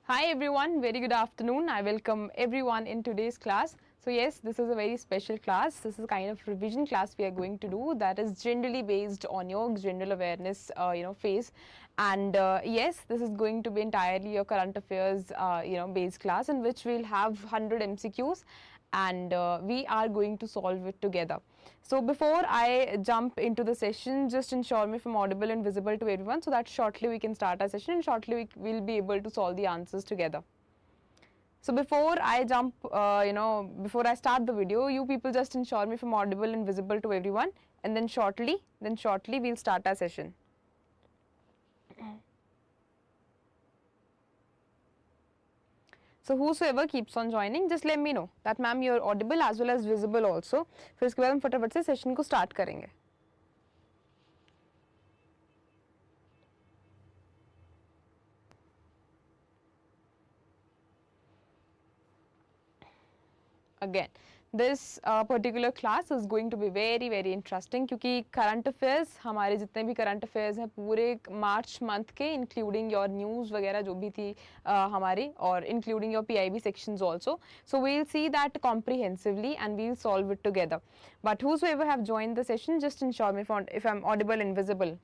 Hi everyone, very good afternoon. I welcome everyone in today's class. So yes, this is a very special class. This is a kind of revision class we are going to do that is generally based on your general awareness, phase. And yes, this is going to be entirely your current affairs, based class in which we'll have 100 MCQs and we are going to solve it together. So before I jump into the session, just ensure me if I'm audible and visible to everyone so that shortly we can start our session and shortly we will be able to solve the answers together. So before I jump, before I start the video, you people just ensure me if I'm audible and visible to everyone, and then shortly we'll start our session. So whosoever keeps on joining, just let me know that ma'am you're audible as well as visible also. फिर इसके बाद हम फटाफट से session को start करेंगे. Again, this particular class is going to be very very interesting क्योंकि current affairs हमारे जितने भी current affairs हैं पूरे मार्च मंथ के including your news वगैरह जो भी थी हमारे और including your PIB sections also. So we'll see that comprehensively and we'll solve it together. But whosoever have joined the session, just ensure me if I'm audible and visible.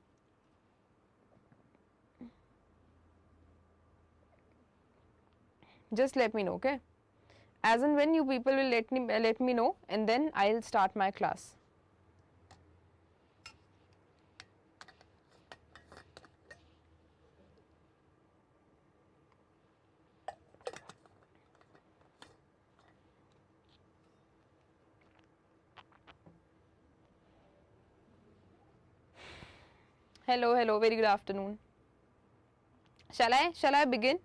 Just let me know, okay? As and when you people will let me know, and then I'll start my class. Hello, very good afternoon. Shall I begin?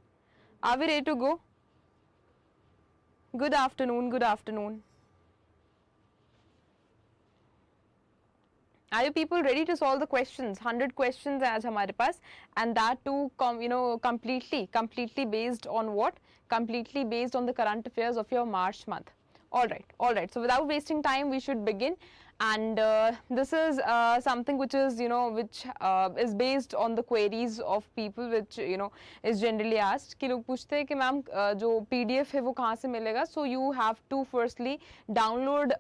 Are we ready to go? Good afternoon. Are you people ready to solve the questions? 100 questions आज हमारे पास, and that too, completely based on what? Completely based on the current affairs of your March month. All right. So without wasting time, we should begin. And this is something which is is based on the queries of people, which is generally asked. कि लोग पूछते हैं कि ma'am जो PDF है वो कहाँ से मिलेगा? So you have to firstly download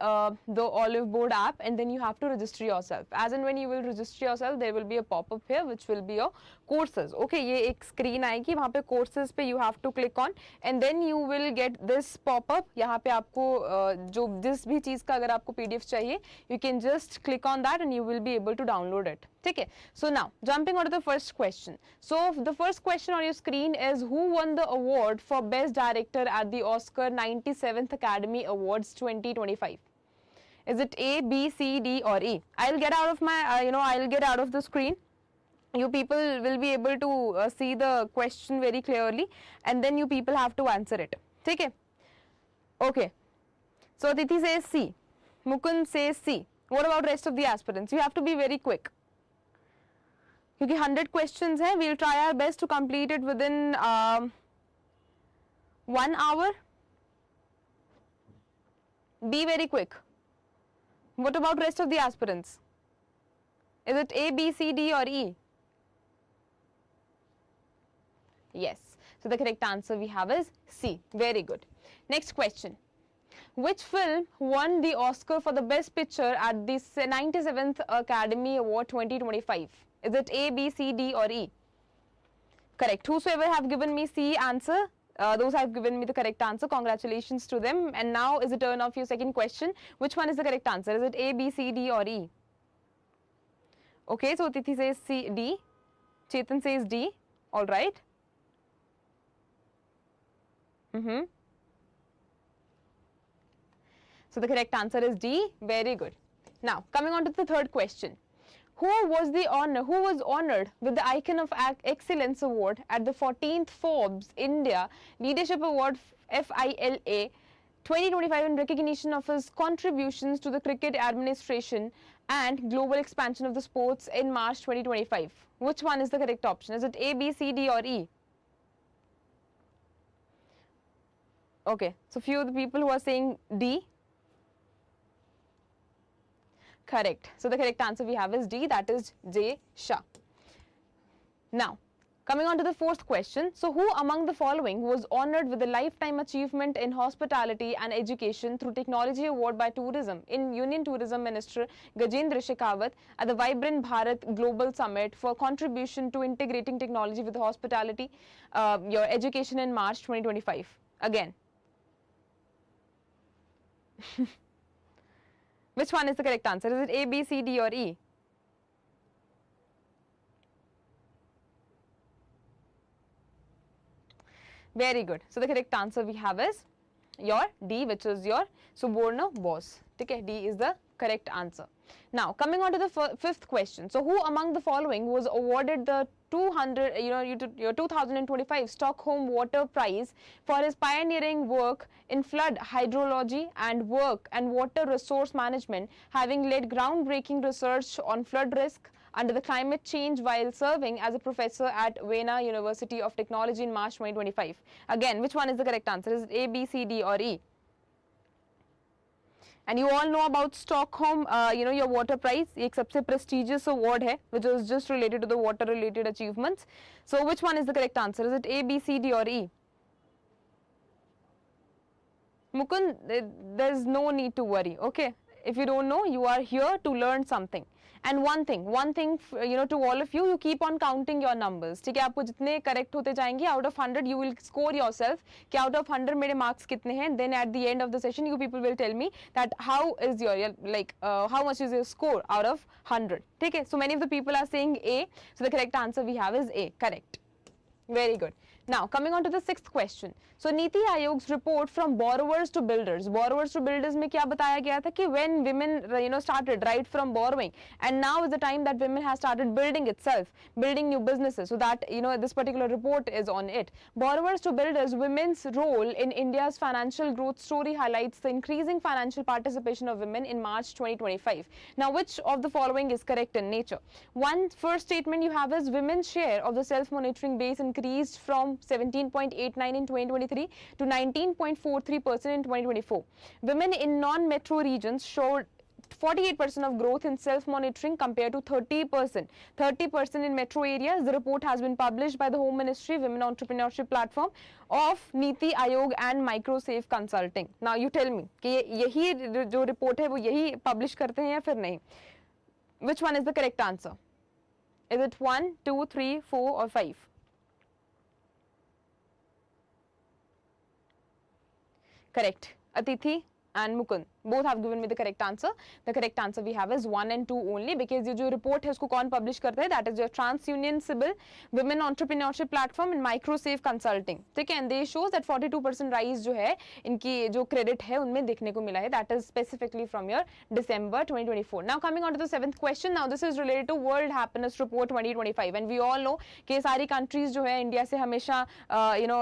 the Oliveboard app and then you have to register yourself. As and when you will register yourself, there will be a pop-up here which will be your courses. Okay, ये एक screen आएगी, वहाँ पे courses पे you have to click on and then you will get this pop-up. यहाँ पे आपको जो जिस भी चीज़ का अगर आपको PDF चाहिए, you can just click on that and you will be able to download it. Okay, so now jumping on to the first question. So the first question on your screen is, who won the award for best director at the Oscar 97th Academy Awards 2025? Is it A, B, C, D or E? I'll get out of my I'll get out of the screen. You people will be able to see the question very clearly and then you people have to answer it. Okay. So Titi says C. Mukund says C. What about rest of the aspirants? You have to be very quick. क्योंकि 100 questions है, we'll try our best to complete it within 1 hour. Be very quick. What about rest of the aspirants? Is it A, B, C, D or E? Yes. So the correct answer we have is C. Very good. Next question. Which film won the Oscar for the Best Picture at the 97th Academy Award 2025? Is it A, B, C, D or E? Correct. Whosoever have given me C answer, those have given me the correct answer. Congratulations to them. And now is the turn of your second question. Which one is the correct answer? Is it A, B, C, D or E? Okay, so Tithi says C, D. Chetan says D. All right. So the correct answer is D. Very good. Now coming on to the third question. Who was honored with the Icon of Excellence Award at the 14th Forbes India Leadership Award FILA 2025 in recognition of his contributions to the cricket administration and global expansion of the sports in March 2025? Which one is the correct option? Is it A, B, C, D or E? Okay, so few of the people who are saying D. Correct. So the correct answer we have is D, that is J. Shah. Now, Coming on to the fourth question. So, who among the following was honored with a lifetime achievement in hospitality and education through technology award by tourism in Union Tourism Minister Gajendra Shekhawat at the Vibrant Bharat Global Summit for contribution to integrating technology with hospitality, your education in March 2025? Again. Which one is the correct answer? Is it A, B, C, D or E? Very good. So, the correct answer we have is your D, which is your Suborna Bose. Okay, D is the correct answer. Now, coming on to the fifth question. So, who among the following was awarded the 2025 Stockholm Water Prize for his pioneering work in flood hydrology and work and water resource management, having led groundbreaking research on flood risk under the climate change while serving as a professor at Vienna University of Technology in March 2025. Again, which one is the correct answer? Is it A, B, C, D or E? And you all know about Stockholm, your water prize. एक सबसे prestigious award है, which is just related to the water related achievements. So, which one is the correct answer? Is it A, B, C, D or E? Mukund, there's no need to worry, okay? If you don't know, you are here to learn something. And one thing, to all of you, you keep on counting your numbers. ठीक है, आपको जितने correct होते जाएंगे, out of 100, you will score yourself कि out of 100 मेरे marks कितने हैं. Then at the end of the session, you people will tell me that how is your how much is your score out of 100. ठीक है, so many of the people are saying A. So the correct answer we have is A. Correct. Very good. Now, coming on to the sixth question. So, Niti Aayog's report from borrowers to builders. Borrowers to builders में क्या बताया गया था कि when women, started right from borrowing, and now is the time that women have started building itself, building new businesses. So that this particular report is on it. Borrowers to builders, women's role in India's financial growth story highlights the increasing financial participation of women in March 2025. Now, which of the following is correct in nature? One first statement you have is women's share of the self-monitoring base increased from 17.89 in 2023 to 19.43% in 2024. Women in non-metro regions showed 48% of growth in self-monitoring compared to 30%. 30% in metro areas. The report has been published by the Home Ministry Women Entrepreneurship Platform of Niti Aayog and MicroSafe Consulting. Now you tell me कि यही जो report है वो यही publish करते हैं या फिर नहीं? Which one is the correct answer? Is it 1, 2, 3, 4 or 5? Correct. Atithi and Mukund both have given me the correct answer. The correct answer we have is 1 and 2 only, because ये जो report है उसको कौन publish करता है? That is your TransUnion Civil Women Entrepreneurship Platform and MicroSafe Consulting. ठीक है, and they shows that 42% rise जो है इनकी जो credit है उनमें देखने को मिला है. That is specifically from your December 2024. Now coming on to the seventh question. Now this is related to World Happiness Report 2025, and we all know कि सारी countries जो है इंडिया से हमेशा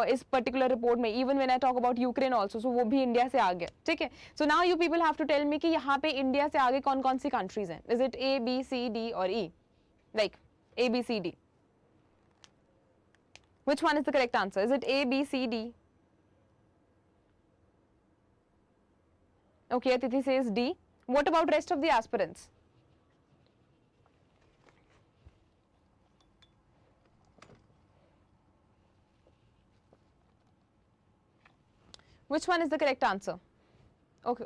इस particular report में, even when I talk about Ukraine also, so वो भी इंडिया से आ गया. ठीक है, so now you people have to tell me कि यहाँ पे इंडिया से आगे कौन कौन सी countries हैं? Is it A, B, C, D or E? Like A, B, C, D. Which one is the correct answer? Is it A, B, C, D? Okay, Atithi says D. What about rest of the aspirants? Which one is the correct answer?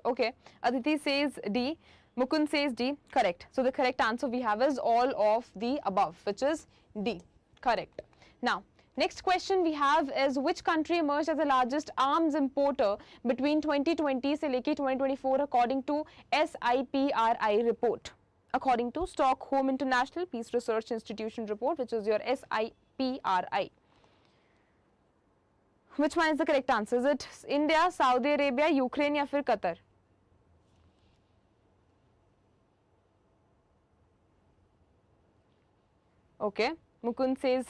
Okay. Aditi says D. Mukund says D. Correct. So the correct answer we have is all of the above, which is D. Correct. Now, next question we have is which country emerged as the largest arms importer between 2020 से लेके 2024 according to SIPRI report, according to Stockholm International Peace Research Institution report, which is your SIPRI. Which one is the correct answer? Is it India, Saudi Arabia, Ukraine या फिर Qatar? Okay, Mukund says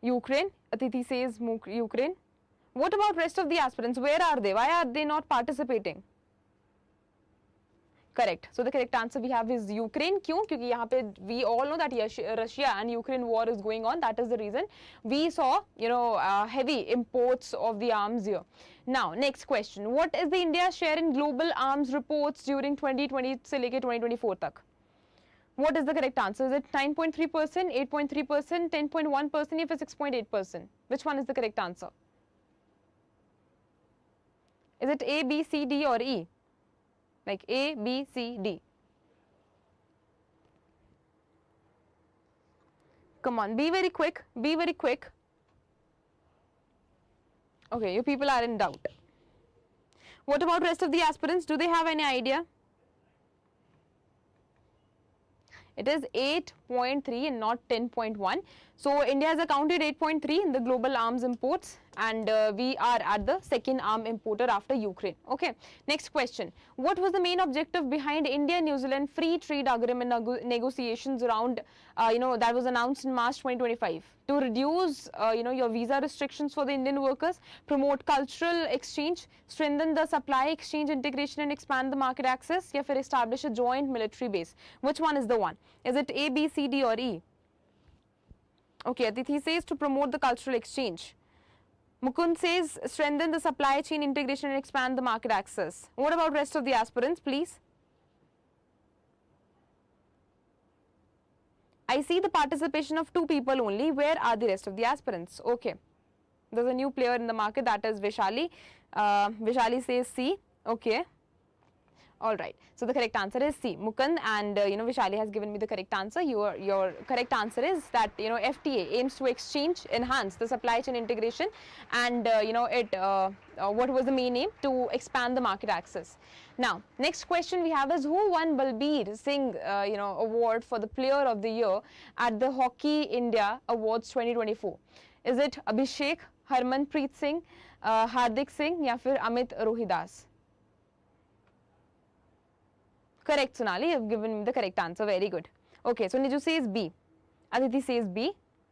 Ukraine. Atithi says Ukraine. What about rest of the aspirants? Where are they? Why are they not participating? Correct. So the correct answer we have is Ukraine. क्यों? क्योंकि यहाँ पे we all know that Russia and Ukraine war is going on. That is the reason we saw heavy imports of the arms here. Now next question. What is the India's share in global arms reports during 2020 से लेके 2024 तक? What is the correct answer? Is it 9.3%, 8.3%, 10.1%, or 6.8%? Which one is the correct answer? Is it A, B, C, D, or E? Like A, B, C, D. Come on, be very quick, be very quick. Okay, you people are in doubt. What about rest of the aspirants? Do they have any idea? It is 8.3 and not 10.1. So India has accounted 8.3 in the global arms imports, and we are at the second arm importer after Ukraine. Okay. Next question. What was the main objective behind India-New Zealand free trade agreement negotiations around, that was announced in March 2025? To reduce, your visa restrictions for the Indian workers, promote cultural exchange, strengthen the supply exchange integration and expand the market access, या फिर establish a joint military base. Which one is the one? Is it A, B, C, D, or E? Okay, Aditi says to promote the cultural exchange. Mukund says strengthen the supply chain integration and expand the market access. What about rest of the aspirants, please? I see the participation of 2 people only. Where are the rest of the aspirants? Okay. There's a new player in the market, that is Vishali. Vishali says C. Okay. All right. So the correct answer is C. Mukund and Vishali has given me the correct answer. Your correct answer is that FTA aims to enhance the supply chain integration, and what was the main aim? To expand the market access. Now, next question we have is, who won Balbir Singh award for the Player of the Year at the Hockey India Awards 2024? Is it Abhishek, Harmanpreet Singh, Hardik Singh, या फिर Amit Rohidas? Correct, Sonali, you have given me the correct answer. Very good. Okay, so Niju says B. Aditi says B.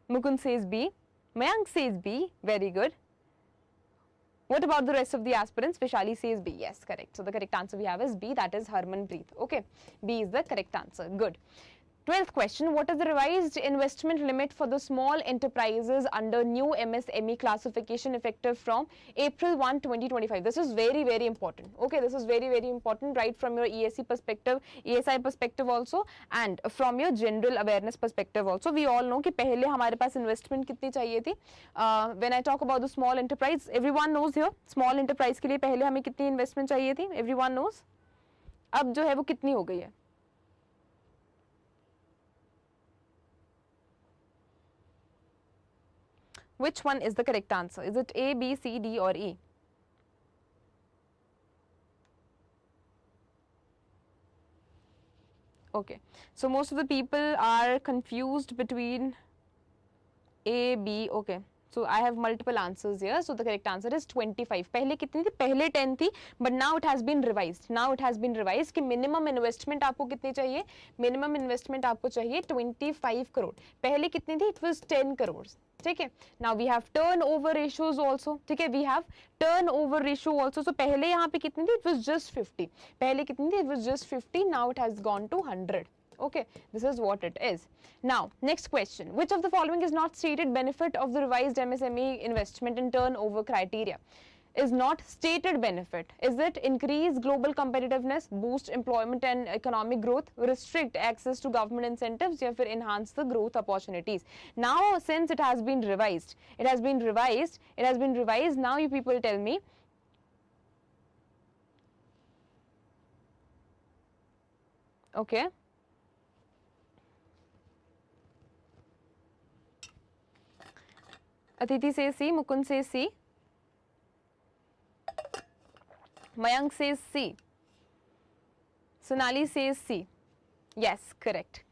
Mukund says B. Mayank says B. Very good. What about the rest of the aspirants? Vishali says B. Yes, correct. So the correct answer we have is B, that is Harmanpreet. Okay, B is the correct answer. Good. 12th question, what is the revised investment limit for the small enterprises under new MSME classification effective from April 1, 2025? This is very, very important. Okay, this is very, very important right from your ESC perspective, ESI perspective also, and from your general awareness perspective also. We all know कि पहले हमारे पास investment कितनी चाहिए थी. When I talk about the small enterprise, everyone knows here, small enterprise के लिए पहले हमें कितनी investment चाहिए थी? Everyone knows. अब जो है वो कितनी हो गई है? Which one is the correct answer? Is it A, B, C, D, or E? Okay, so most of the people are confused between A, B. Okay, so I have multiple answers here. So the correct answer is 25. पहले कितनी थी? पहले 10 थी, but now it has been revised. Now it has been revised कि minimum investment आपको कितनी चाहिए? Minimum investment आपको चाहिए 25 crore. पहले कितनी थी? It was 10 crores. ठीक है. Now we have turnover ratios also. ठीक है. We have turnover ratio also. So पहले यहाँ पे कितनी थी? It was just 50. पहले कितनी थी? It was just 50. Now it has gone to 100. Okay, this is what it is. Now, next question. Which of the following is not stated benefit of the revised MSME investment and turnover criteria? Is not stated benefit. Is it increase global competitiveness, boost employment and economic growth, restrict access to government incentives, or enhance the growth opportunities? Now, since it has been revised, now you people tell me. Okay. Aditi says C, Mukund says C. Mayank says C. Sonali says C. Yes, correct.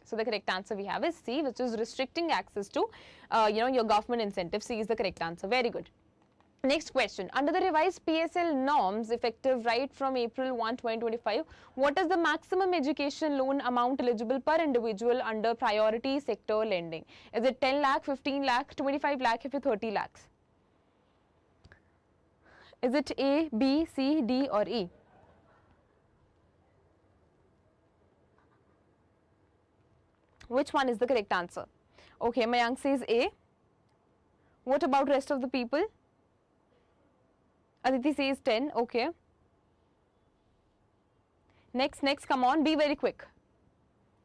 So the correct answer we have is C, which is restricting access to, your government incentive. C is the correct answer. Very good. Next question. Under the revised PSL norms effective right from April 1, 2025, what is the maximum education loan amount eligible per individual under priority sector lending? Is it 10 lakh, 15 lakh, 25 lakh, or 30 lakhs? Is it A, B, C, D, or E? Which one is the correct answer? Okay, Mayank says A. What about rest of the people? Aditi says 10. Okay. Next, come on, be very quick.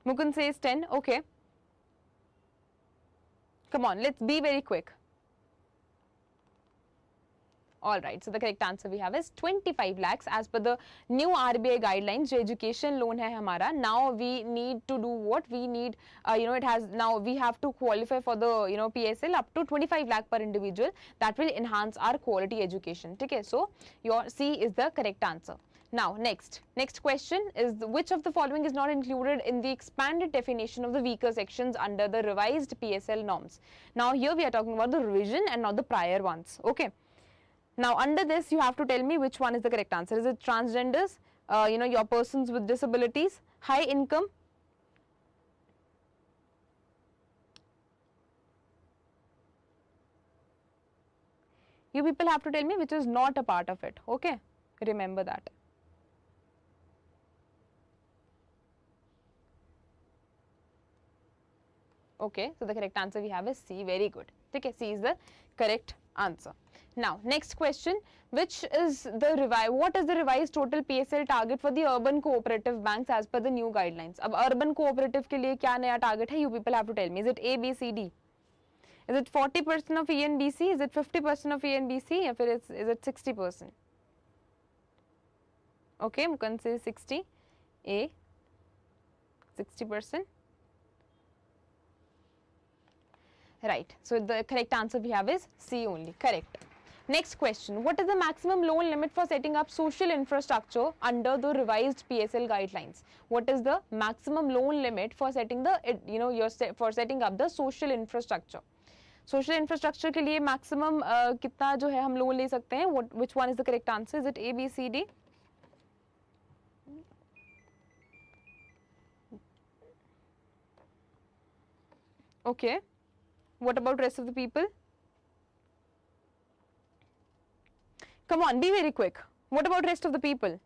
Mukund says 10. Okay. Come on, let's be very quick. All right, so the correct answer we have is 25 lakhs as per the new RBI guidelines. जो education loan है हमारा, now we need to do what? We need, it has, now we have to qualify for the, PSL up to 25 lakh per individual. That will enhance our quality education. Okay, so your C is the correct answer. Now, next question is which of the following is not included in the expanded definition of the weaker sections under the revised PSL norms? Now, here we are talking about the revision and not the prior ones. Okay. Now, under this, you have to tell me which one is the correct answer. Is it transgenders, your persons with disabilities, high income? You people have to tell me which is not a part of it. Okay, remember that. Okay, so the correct answer we have is C. Very good. Okay, C is the correct answer. Now, next question, what is the revised total PSL target for the urban cooperative banks as per the new guidelines? अब urban cooperative के लिए क्या नया target है? You people have to tell me. Is it A, B, C, D? Is it 40% of ENBC? Is it 50% of ENBC? Or is it 60%? Okay, Mukund says 60. A, 60%. Right, so the correct answer we have is C only, correct. Next question, what is the maximum loan limit for setting up social infrastructure under the revised PSL guidelines? What is the maximum loan limit for setting the, for setting up the social infrastructure? Social infrastructure के लिए maximum कितना जो है हम loan ले सकते हैं? Which one is the correct answer? Is it A, B, C, D? Okay. What about rest of the people? Come on, be very quick. What about rest of the people?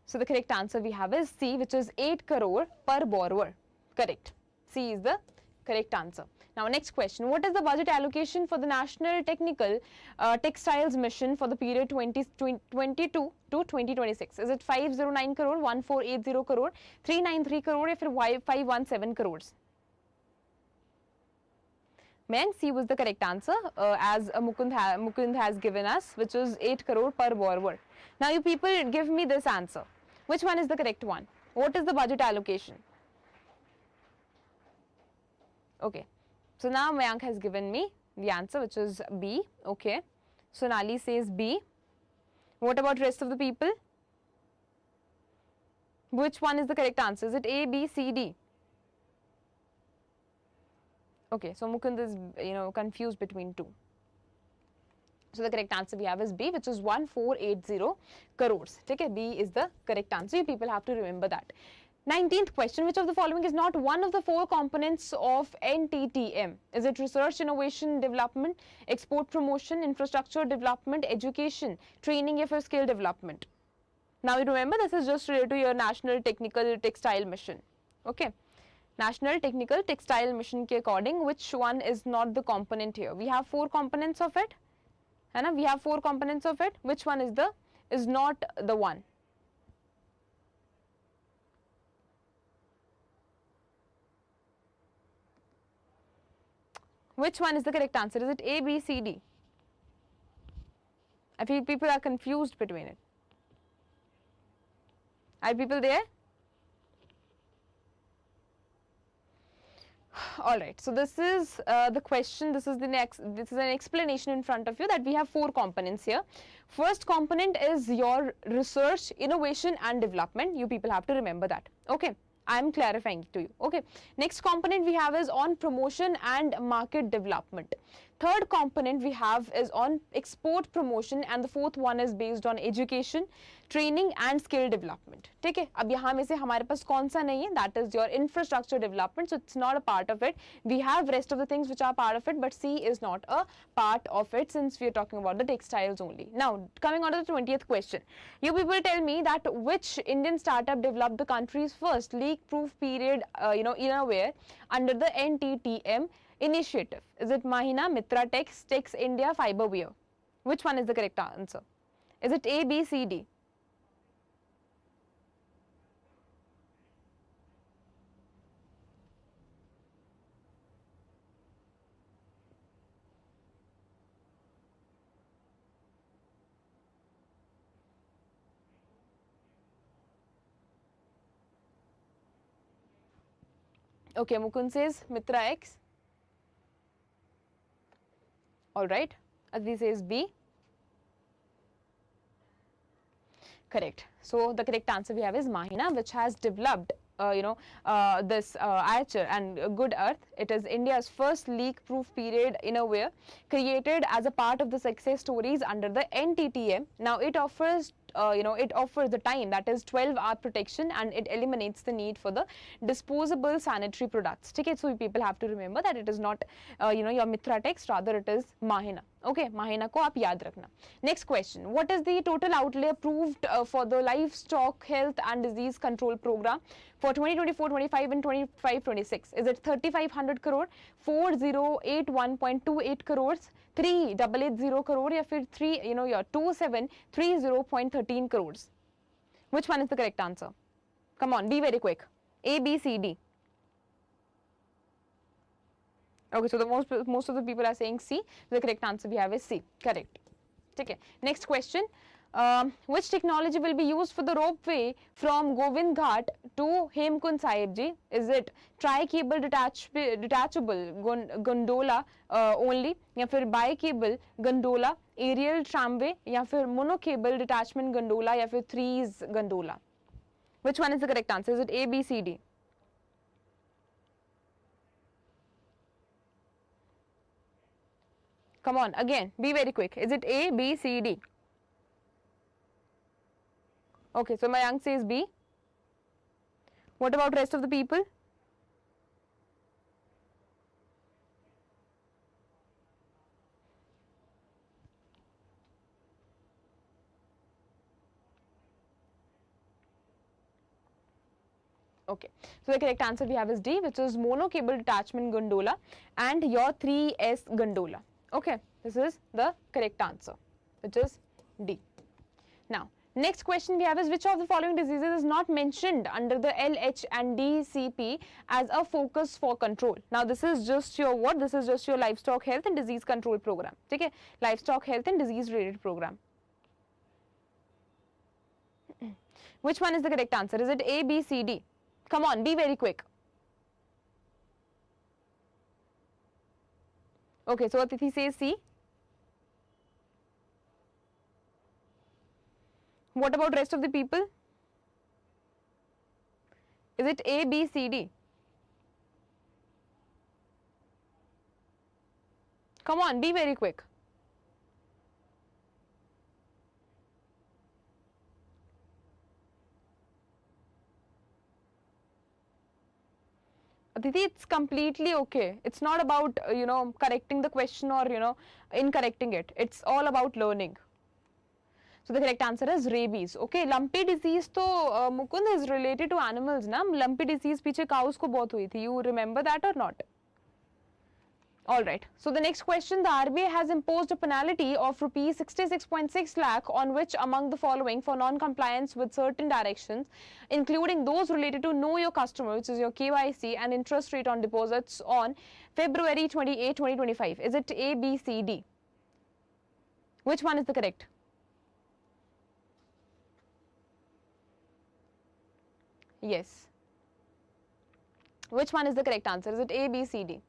So the correct answer we have is C, which is 8 crore per borrower. Correct. C is the correct answer. Now, next question. What is the budget allocation for the National Technical Textiles Mission for the period 2022 to 2026? Is it 509 crore, 1480 crore, 393 crore, or 517 crores? Mayank, C was the correct answer as Mukund has given us, which is 8 crore per borrower. Now, you people give me this answer. Which one is the correct one? What is the budget allocation? Okay. So now Mayank has given me the answer, which is B. Okay. Sonali says B. What about rest of the people? Which one is the correct answer? Is it A, B, C, D? Okay. So Mukund is, confused between two. So the correct answer we have is B, which is 1480 crores. Okay. B is the correct answer. You people have to remember that. 19th question, which of the following is not one of the 4 components of NTTM? Is it research, innovation, development, export promotion, infrastructure development, education, training, or skill development? Now you remember this is just related to your National Technical Textile Mission. Okay. National Technical Textile Mission ke according, which one is not the component here? We have 4 components of it. We have 4 components of it. Which one is not the one? Which one is the correct answer? Is it A, B, C, D? I feel people are confused between it. Are people there? Alright, so this is the question, this is an explanation in front of you that we have 4 components here. First component is your research, innovation and development. You people have to remember that. Okay. I am clarifying it to you. Okay. Next component we have is on promotion and market development. Third component we have is on export promotion, and the fourth one is based on education, training and skill development. ठीक है, अब यहाँ में से हमारे पास कौन सा नहीं है? That is your infrastructure development. So it's not a part of it. We have rest of the things which are part of it, but C is not a part of it since we are talking about the textiles only. Now coming on to the 20th question, you people tell me that which Indian startup developed the country's first leak-proof period, innerwear under the NTTM initiative? Is it Mahina, Mitra Tex, Tex India, Fiberwear? Which one is the correct answer? Is it A, B, C, D? Okay, Mukund says Mitra X. All right. Aditi says B. Correct. So the correct answer we have is Mahina, which has developed this archer and good earth. It is India's first leak-proof period innerwear, created as a part of the success stories under the NTTM. Now it offers it offers the time, that is 12-hour protection, and it eliminates the need for the disposable sanitary products. Okay, so people have to remember that it is not your Mitra text, rather it is Mahina. Okay, Mahina ko aap yaad rakhna. Next question: what is the total outlay approved for the livestock health and disease control program for 2024-25 and 25-26? Is it 3,500 crore, 4081.28 crores, 3880 crore, या फिर 2730.13 crores? Which one is the correct answer? Come on, be very quick. A, B, C, D. Okay, so the most of the people are saying C. The correct answer we have is C. Correct. Okay. Next question. Which technology will be used for the ropeway from Govind Ghat to Hemkund Sahib Ji? Is it tri-cable detachable gondola only, या फिर bi-cable gondola, aerial tramway, या फिर mono-cable detachment gondola, या फिर threes gondola? Which one is the correct answer? Is it A, B, C, D? Come on, again, be very quick. Is it A, B, C, D? Okay, so Mayank says B. What about rest of the people? Okay, so the correct answer we have is D, which is mono cable detachment gondola and your 3S gondola. Okay, this is the correct answer, which is D. Now, next question we have is, which of the following diseases is not mentioned under the LH and DCP as a focus for control? Now, this is just your what? This is just your livestock health and disease control program. Okay, livestock health and disease related program. Which one is the correct answer? Is it A, B, C, D? Come on, be very quick. Okay, so Atithi says C. What about rest of the people? Is it A, B, C, D? Come on, be very quick. Aditi, it's completely okay. It's not about, correcting the question or, incorrecting it. It's all about learning. So the correct answer is rabies. Okay, lumpy disease to Mukund is related to animals, na? Lumpy disease piche cows ko bahut hui thi. You remember that or not? All right. So the next question, the RBI has imposed a penalty of rupees 66.6 lakh on which among the following for non-compliance with certain directions, including those related to know your customer, which is your KYC, and interest rate on deposits on February 28, 2025. Is it A, B, C, D? Which one is the correct? Yes. Which one is the correct answer? Is it A, B, C, D?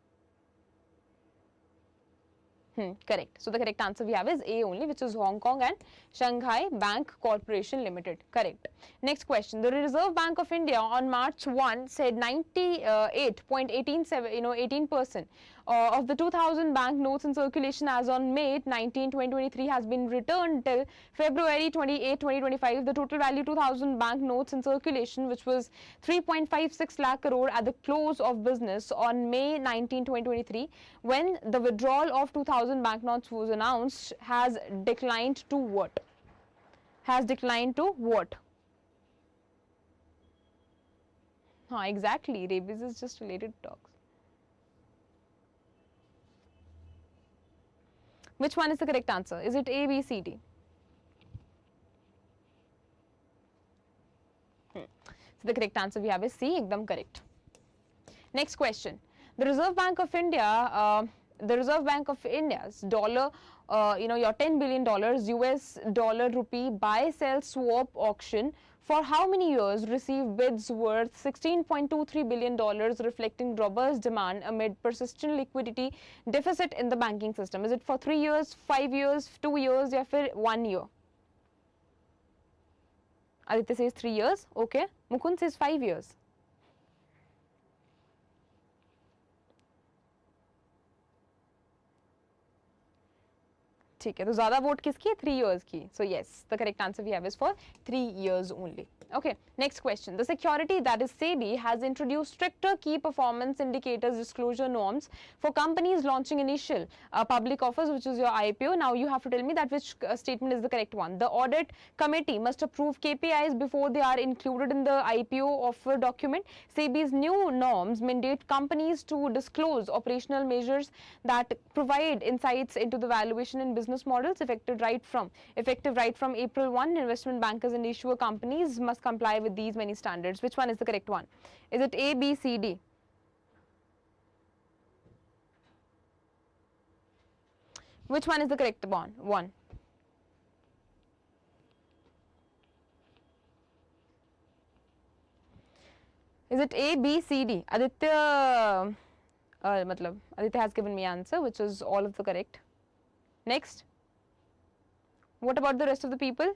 Correct. So the correct answer we have is A only, which is Hong Kong and Shanghai Bank Corporation Limited. Correct. Next question. The Reserve Bank of India on March 1 said 98.18% of the 2000 bank notes in circulation as on May 19, 2023 has been returned till February 28, 2025. The total value 2000 bank notes in circulation, which was 3.56 lakh crore at the close of business on May 19, 2023, when the withdrawal of 2000 banknotes was announced, has declined to what? Has declined to what? Exactly. Rabies is just related to dogs. Which one is the correct answer? Is it A, B, C, D? So the correct answer we have is C. Ekdam correct. Next question. The Reserve Bank of India, India's dollar, your $10 billion US dollar rupee buy sell swap auction for how many years received bids worth $16.23 billion, reflecting robust demand amid persistent liquidity deficit in the banking system? Is it for 3 years, 5 years, 2 years, or 1 year? Aditya says 3 years. Okay. Mukund says 5 years. ठीक है, तो ज़्यादा vote किसकी है? 3 years की. So yes, the correct answer we have is for 3 years only. Okay, next question. The security, that is SEBI, has introduced stricter key performance indicators disclosure norms for companies launching initial public offers, which is your IPO. Now you have to tell me that which statement is the correct one. The audit committee must approve KPIs before they are included in the IPO offer document. SEBI's new norms mandate companies to disclose operational measures that provide insights into the valuation and business models effective right from April 1. Investment bankers and issuer companies must comply with these many standards. Which one is the correct one? Is it A, B, C, D? Which one is the correct one? Is it A, B, C, D? Aditya has given me answer, which is all of the correct. Next. What about the rest of the people?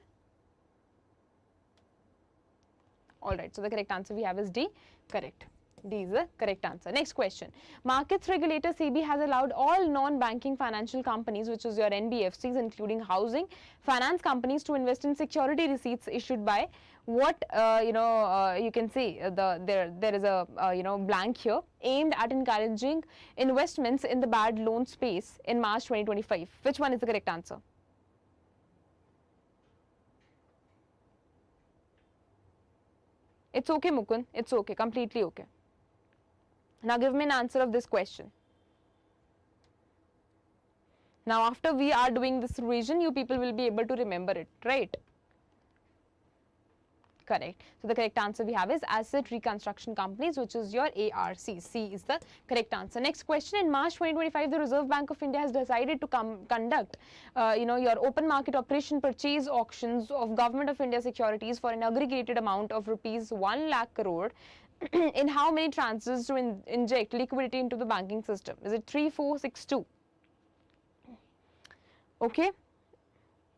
Alright, so the correct answer we have is D. Correct. D is the correct answer. Next question. Markets regulator SEBI has allowed all non-banking financial companies, which is your NBFCs, including housing finance companies, to invest in security receipts issued by what, you can see there is a blank here, aimed at encouraging investments in the bad loan space in March 2025. Which one is the correct answer? It's okay, Mukund. It's okay. Completely okay. Now give me an answer of this question. Now after we are doing this revision, you people will be able to remember it, right? Correct. So the correct answer we have is Asset Reconstruction Companies, which is your ARC. C is the correct answer. Next question. In March 2025, the Reserve Bank of India has decided to conduct, your open market operation purchase auctions of Government of India securities for an aggregated amount of rupees 1 lakh crore in how many tranches to inject liquidity into the banking system? Is it 3, 4, 6, 2? Okay.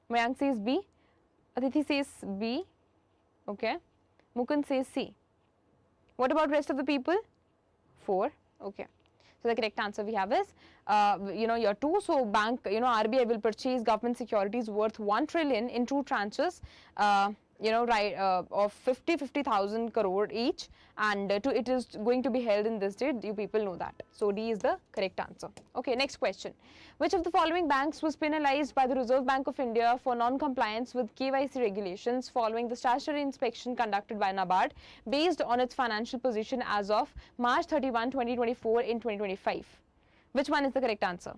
Mayank says B. Aditi says B. Okay. Mukund says C. What about rest of the people? 4. Okay. So the correct answer we have is, your 2. So bank, RBI will purchase government securities worth 1 trillion in 2 tranches, of 50,000 crore each, and it is going to be held in this date. You people know that. So D is the correct answer. Okay, next question. Which of the following banks was penalized by the Reserve Bank of India for non-compliance with KYC regulations following the statutory inspection conducted by NABARD based on its financial position as of March 31, 2024 in 2025? Which one is the correct answer?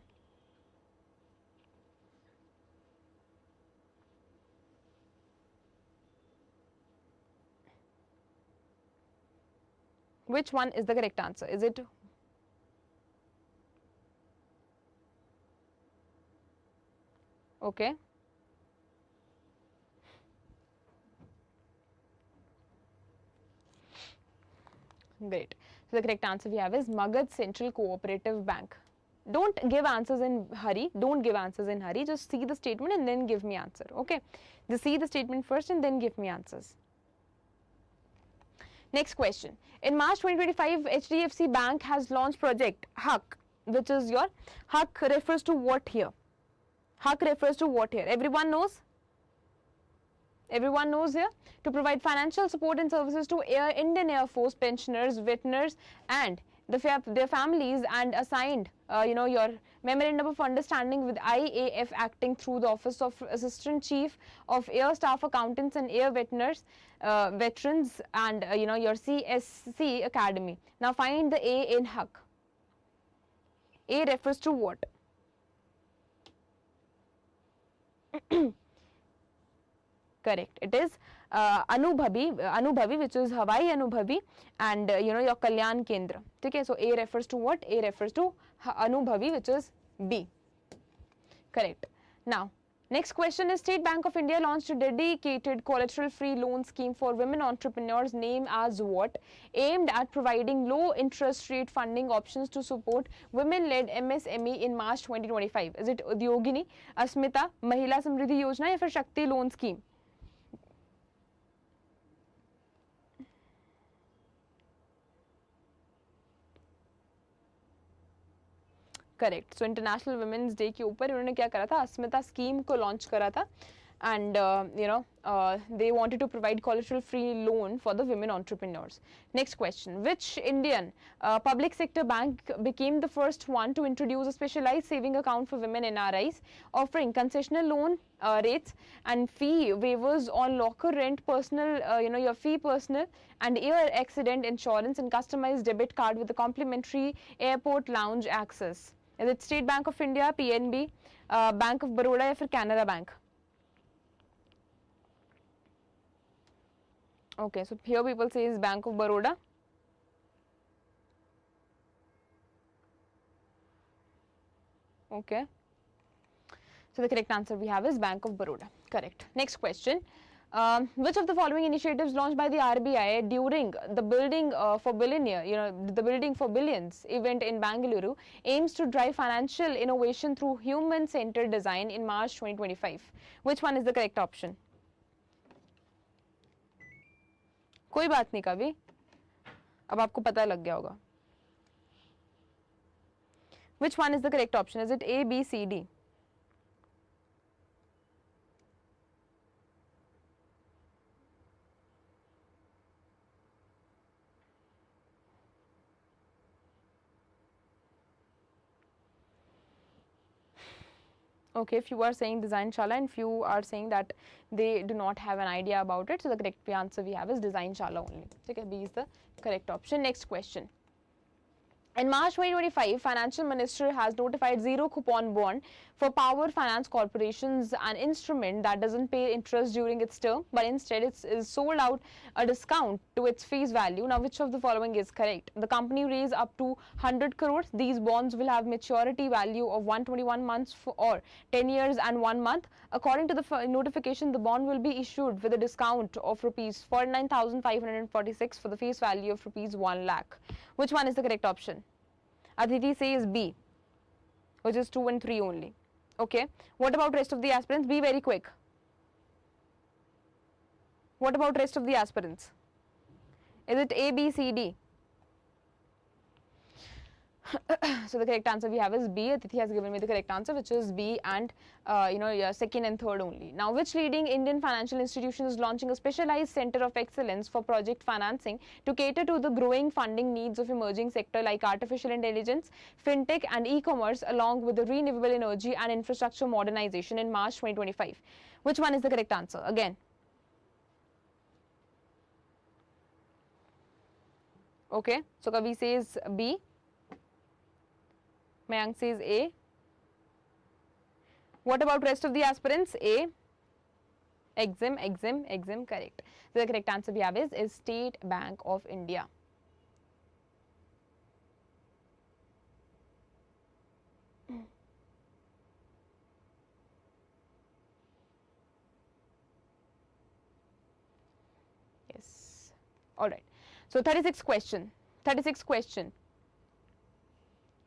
Which one is the correct answer? Is it okay? Great. So the correct answer we have is Magad Central Cooperative Bank. Don't give answers in hurry. Don't give answers in hurry. Just see the statement and then give me answer. Okay. Just see the statement first and then give me answers. Next question. In March 2025, HDFC Bank has launched Project HUC, which is your HUC refers to what here? HUC refers to what here? Everyone knows? Everyone knows here? To provide financial support and services to Indian Air Force pensioners, veterans, and their families, and assigned, your memorandum of understanding with IAF acting through the Office of Assistant Chief of Air Staff Accountants and Air Veterans, and your CSC Academy. Now find the A in HUC. A refers to what? Correct. It is Anubhavi, which is Hawaii Anubhavi, and your Kalyan Kendra. Okay, so A refers to what? A refers to Anubhavi, which is B. Correct. Now, Next question is State Bank of India launched a dedicated collateral-free loan scheme for women entrepreneurs named as what? Aimed at providing low interest rate funding options to support women-led MSME in March 2025. Is it Udyogini, Asmita, Mahila Samriddhi Yojana या फिर Shakti loan scheme? Correct. So international women's day के ऊपर उन्होंने क्या करा था, अस्मिता scheme को launch करा था and they wanted to provide collateral free loan for the women entrepreneurs. Next question, which Indian public sector bank became the first one to introduce a specialized saving account for women NRIs, offering concessional loan rates and fee waivers on locker rent, personal your fee personal and air accident insurance, and customized debit card with a complimentary airport lounge access? Is it State Bank of India, PNB, Bank of Baroda या फिर Canara Bank? Okay, so here people say is Bank of Baroda. Okay, so the correct answer we have is Bank of Baroda. Correct. Next question. Which of the following initiatives launched by the RBI during the Building for Billionaire, the Building for Billions event in Bangalore aims to drive financial innovation through human-centered design in March 2025? Which one is the correct option? कोई बात नहीं कभी, अब आपको पता लग गया होगा. Which one is the correct option? Is it A, B, C, D? Okay, if you are saying Design Shala and if you are saying that they do not have an idea about it, so the correct answer we have is Design Shala only. Okay, B is the correct option. Next question. In March 2025, Financial Minister has notified zero coupon bond for power finance corporations, an instrument that doesn't pay interest during its term, but instead it is sold out a discount to its face value. Now, which of the following is correct? The company raised up to 100 crores. These bonds will have maturity value of 121 months or 10 years and 1 month. According to the notification, the bond will be issued with a discount of rupees 49,546 for the face value of rupees 1 lakh. Which one is the correct option? Aditi says B, which is 2 and 3 only. Okay. What about rest of the aspirants? Be very quick. What about rest of the aspirants? Is it A, B, C, D? So the correct answer we have is B. Aditi has given me the correct answer, which is B and your second and third only. Now, which leading Indian financial institution is launching a specialized center of excellence for project financing to cater to the growing funding needs of emerging sector like artificial intelligence, fintech and e-commerce, along with the renewable energy and infrastructure modernization in March 2025? Which one is the correct answer? Again. Okay, so Kavi says B. Mayank says A. What about rest of the aspirants? A. Exim, correct. So the correct answer we have is State Bank of India. Yes. All right. So 36th question.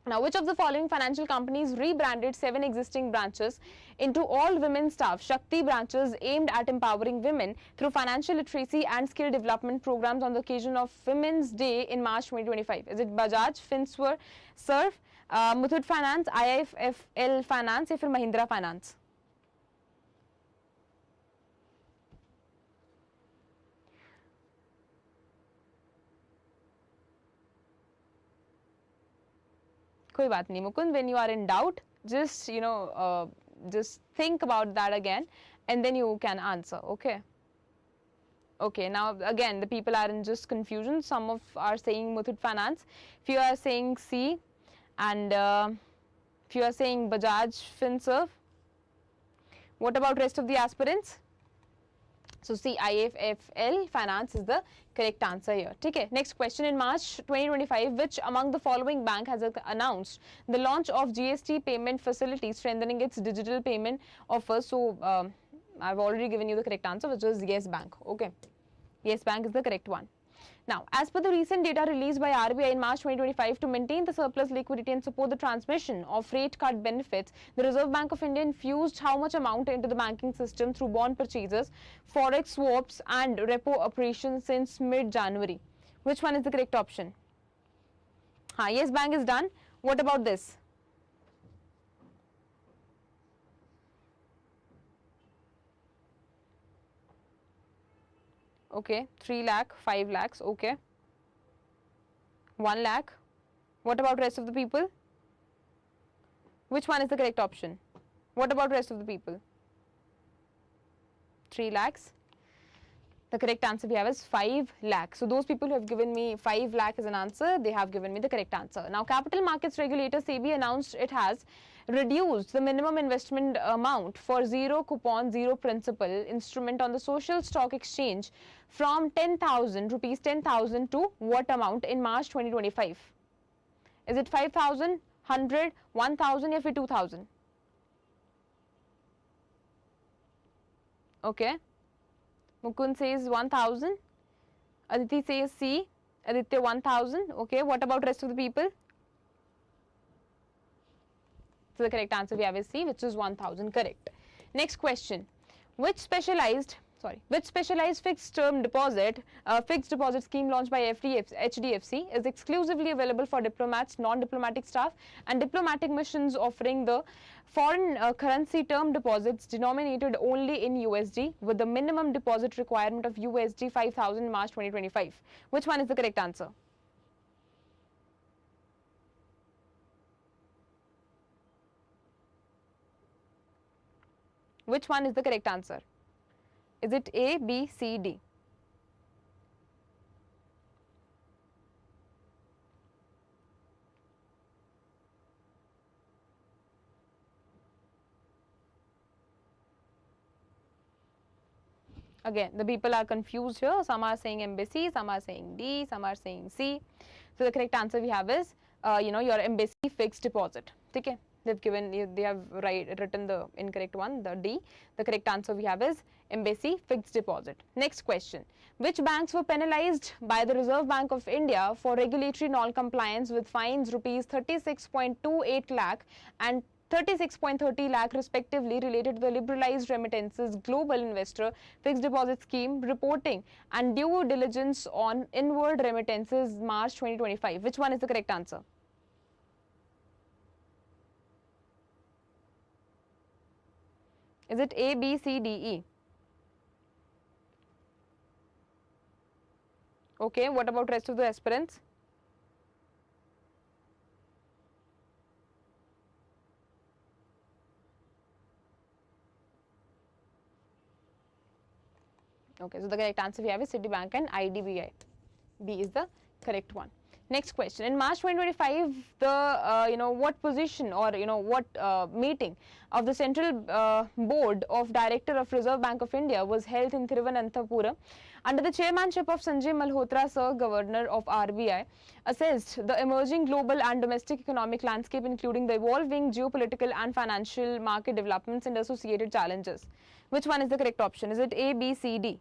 Now, which of the following financial companies rebranded 7 existing branches into all women staff Shakti branches aimed at empowering women through financial literacy and skill development programs on the occasion of Women's Day in March 2025? Is it Bajaj, Finserv, Muthoot Finance, IFSCA Finance या फिर Mahindra Finance? कोई बात नहीं Mukund, when you are in doubt, just just think about that again and then you can answer. Okay, now again the people are in just confusion. Some of are saying Muthoot Finance, few are saying C, and few are saying Bajaj Finserv. What about rest of the aspirants? So C, IFFL Finance is the correct answer here. Okay. Next question. In March 2025, which among the following bank has announced the launch of GST payment facility, strengthening its digital payment offers? So I've already given you the correct answer, which is Yes Bank. Okay. Yes Bank is the correct one. Now, as per the recent data released by RBI in March 2025 to maintain the surplus liquidity and support the transmission of rate cut benefits, the Reserve Bank of India infused how much amount into the banking system through bond purchases, forex swaps and repo operations since mid-January? Which one is the correct option? Yes Bank is done. What about this? Okay, 3 lakh, 5 lakhs, okay. 1 lakh. What about rest of the people? Which one is the correct option? What about rest of the people? 3 lakhs. The correct answer we have is 5 lakh. So those people who have given me 5 lakh as an answer, they have given me the correct answer. Now, capital markets regulator SEBI announced it has reduced the minimum investment amount for zero coupon, zero principal instrument on the social stock exchange from 10,000 rupees, 10,000 to what amount in March 2025? Is it 5,000, 100, 1,000 or 2,000? Okay. Mukund says 1,000. Aditi says C. Aditya 1,000. Okay. What about rest of the people? So the correct answer we have is C, which is 1,000. Correct. Next question. Which specialized fixed term deposit scheme launched by HDFC is exclusively available for diplomats, non-diplomatic staff and diplomatic missions, offering the foreign currency term deposits denominated only in USD with the minimum deposit requirement of USD 5,000 March 2025? Which one is the correct answer? Which one is the correct answer? Is it A, B, C, D? Again, the people are confused here. Some are saying embassy, some are saying D, some are saying C. So the correct answer we have is, your embassy fixed deposit. Okay. They have written the incorrect one, the D. The correct answer we have is embassy fixed deposit. Next question. Which banks were penalized by the Reserve Bank of India for regulatory non-compliance with fines rupees 36.28 lakh and 36.30 lakh respectively related to the liberalized remittances global investor fixed deposit scheme reporting and due diligence on inward remittances March 2025? Which one is the correct answer? Is it A, B, C, D, E? Okay, what about rest of the aspirants? Okay, so the correct answer we have is Citibank and IDBI. B is the correct one. Next question. In March 2025, the what position or what meeting of the Central Board of Director of Reserve Bank of India was held in Thiruvananthapuram under the chairmanship of Sanjay Malhotra, Sir, Governor of RBI, assessed the emerging global and domestic economic landscape, including the evolving geopolitical and financial market developments and associated challenges. Which one is the correct option? Is it A, B, C, D?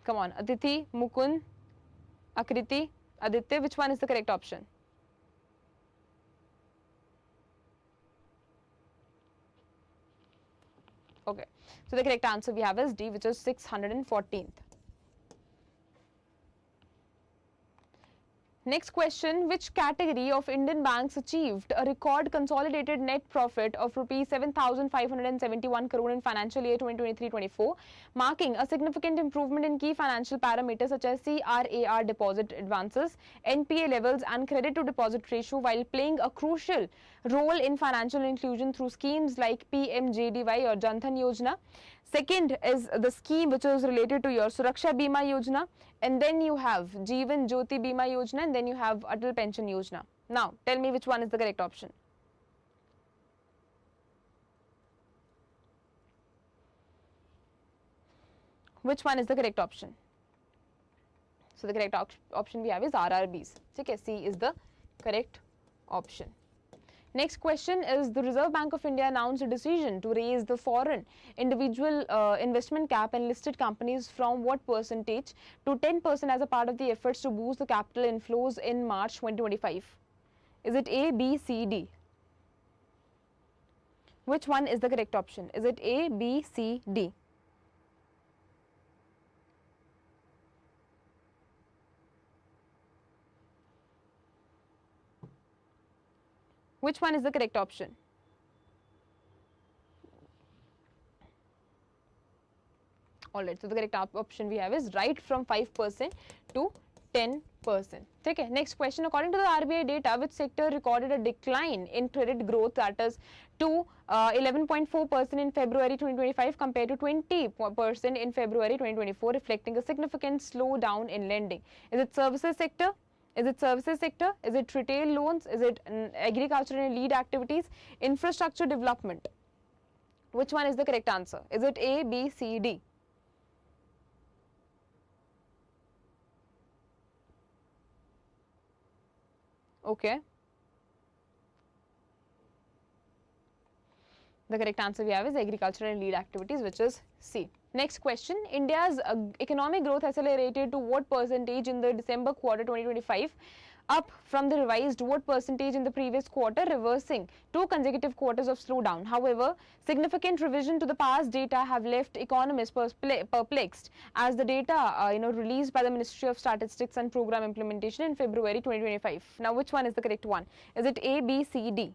Come on, Aditi, Mukund, Akriti, Aditya, which one is the correct option? Okay, so the correct answer we have is D, which is 614th. Next question, which category of Indian banks achieved a record consolidated net profit of rupees 7,571 crore in financial year 2023-24, marking a significant improvement in key financial parameters such as CRAR deposit advances, NPA levels and credit to deposit ratio, while playing a crucial role in financial inclusion through schemes like PMJDY or Jan Dhan Yojana. Second is the scheme which is related to your Suraksha Bima Yojana, and then you have Jeevan Jyoti Bima Yojana, and then you have Atal Pension Yojana. Now, tell me which one is the correct option. Which one is the correct option? So the correct option we have is RRBs. Okay, C is the correct option. Next question is, the Reserve Bank of India announced a decision to raise the foreign individual investment cap in listed companies from what percentage to 10% as a part of the efforts to boost the capital inflows in March 2025. Is it A, B, C, D? Which one is the correct option? Is it A, B, C, D? Which one is the correct option? Alright, so the correct option we have is right from 5% to 10%. Okay, next question. According to the RBI data, which sector recorded a decline in credit growth, that is to 11.4% in February 2025 compared to 20% in February 2024, reflecting a significant slowdown in lending? Is it services sector? Is it services sector? Is it retail loans? Is it agriculture and lead activities? Infrastructure development? Which one is the correct answer? Is it A, B, C, D? Okay. The correct answer we have is agriculture and lead activities, which is C. Next question. India's economic growth accelerated to what percentage in the December quarter 2025, up from the revised what percentage in the previous quarter, reversing 2 consecutive quarters of slowdown. However, significant revision to the past data have left economists perplexed, as the data released by the Ministry of Statistics and Program Implementation in February 2025. Now, which one is the correct one? Is it A, B, C, D?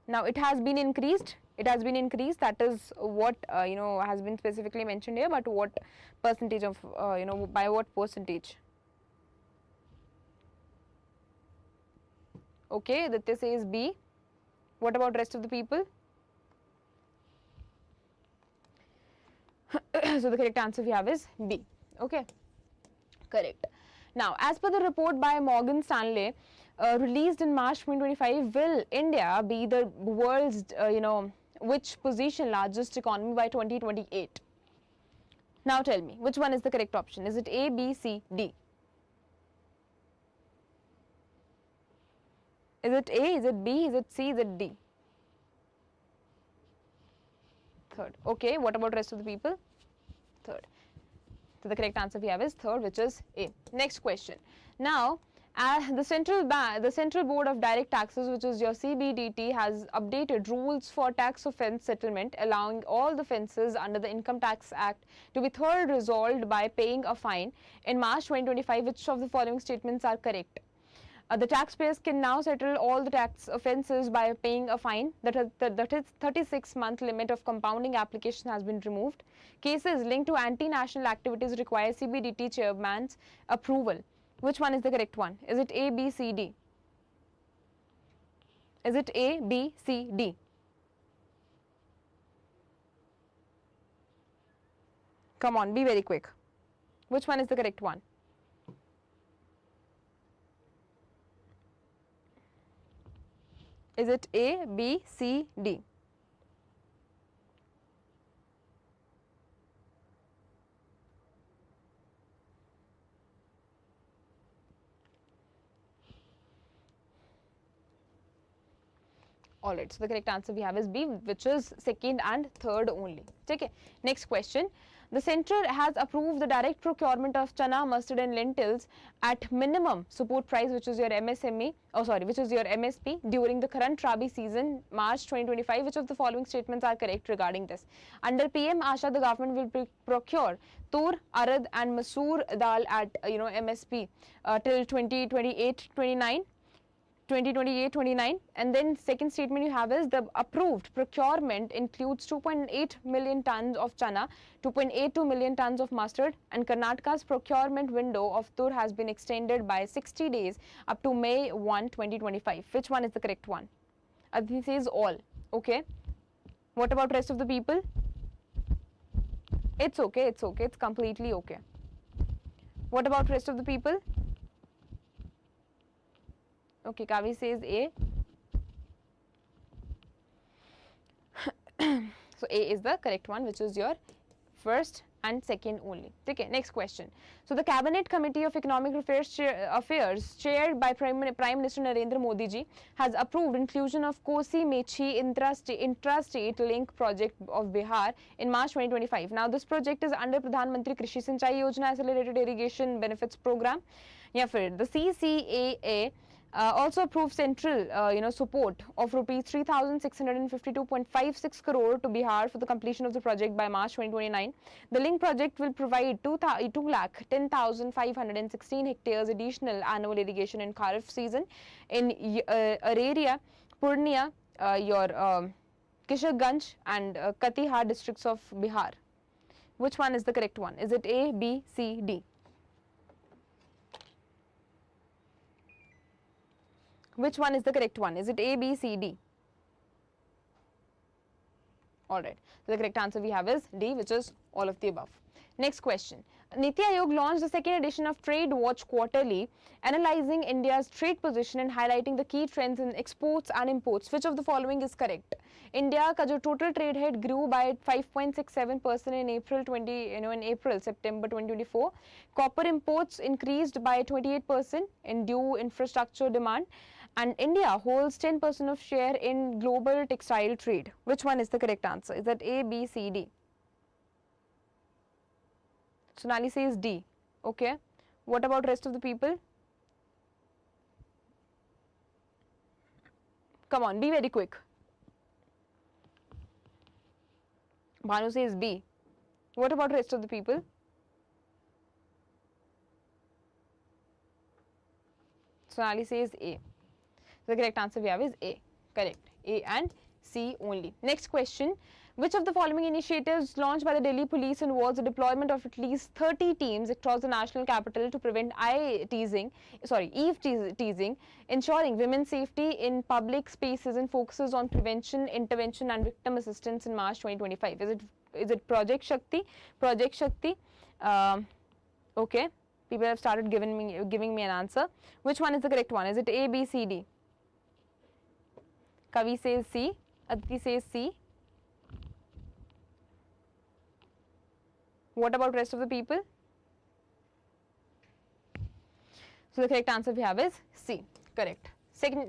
Now, it has been increased. It has been increased. That is what has been specifically mentioned here. But what percentage of by what percentage? Okay, Ditya says B. What about rest of the people? So the correct answer we have is B. Okay, correct. Now, as per the report by Morgan Stanley, released in March 2025, will India be the world's, which position largest economy by 2028? Now tell me, which one is the correct option? Is it A, B, C, D? Is it A, is it B, is it C, is it D? Third. Okay, what about rest of the people? Third. So the correct answer we have is third, which is A. Next question. Now, the Central Board of Direct Taxes, which is your CBDT, has updated rules for tax offence settlement, allowing all the offences under the Income Tax Act to be thoroughly resolved by paying a fine. In March 2025, which of the following statements are correct? The taxpayers can now settle all the tax offences by paying a fine. That is 36-month limit of compounding application has been removed. Cases linked to anti-national activities require CBDT chairman's approval. Which one is the correct one? Is it A, B, C, D? Is it A, B, C, D? Come on, be very quick. Which one is the correct one? Is it A, B, C, D? Alright, so the correct answer we have is B, which is second and third only. Okay. Next question. The centre has approved the direct procurement of chana, mustard and lentils at minimum support price, which is your MSME, which is your MSP, during the current Rabi season, March 2025. Which of the following statements are correct regarding this? Under PM Asha, the government will procure tur, arad and masoor dal at MSP till 2028-29. 2028-29, and then second statement you have is the approved procurement includes 2.8 million tons of chana, 2.82 million tons of mustard, and Karnataka's procurement window of tur has been extended by 60 days up to May 1, 2025. Which one is the correct one? Aditi says all. Okay. What about rest of the people? It's okay, it's completely okay. What about rest of the people? Okay, Kavi says A. So A is the correct one, which is your first and second only. Okay, next question. So the Cabinet Committee of Economic Affairs chaired by Prime Minister Narendra Modi ji has approved inclusion of Kosi Mechi intrastate link project of Bihar in March 2025. Now this project is under Pradhan Mantri Krishi Sinchai Yojana Accelerated Irrigation Benefits Program. Yeah, for the CCAA also approved central support of rupees 3,652.56 crore to Bihar for the completion of the project by March 2029. The link project will provide 2,10,516 hectares additional annual irrigation in Kharif season in Araria, Purnia, Kishanganj and Katihar districts of Bihar. Which one is the correct one? Is it A, B, C, D? Which one is the correct one? Is it A, B, C, D? Alright, so the correct answer we have is D, which is all of the above. Next question. Niti Aayog launched the second edition of Trade Watch Quarterly, analyzing India's trade position and highlighting the key trends in exports and imports. Which of the following is correct? India का जो total trade head grew by 5.67% in September 2024. Copper imports increased by 28% in due infrastructure demand. And India holds 10% of share in global textile trade. Which one is the correct answer? Is that A, B, C, D? Sonali says D. Okay. What about rest of the people? Come on, be very quick. Bhanu says B. What about rest of the people? Sonali says A. The correct answer we have is A. Correct. A and C only. Next question. Which of the following initiatives launched by the Delhi police involves the deployment of at least 30 teams across the national capital to prevent eve teasing, ensuring women's safety in public spaces and focuses on prevention, intervention and victim assistance in March 2025? Is it Project Shakti? Project Shakti. Okay. People have started giving me an answer. Which one is the correct one? Is it A, B, C, D? Kavi says C. Aditi says C. What about rest of the people? So the correct answer we have is C. Correct.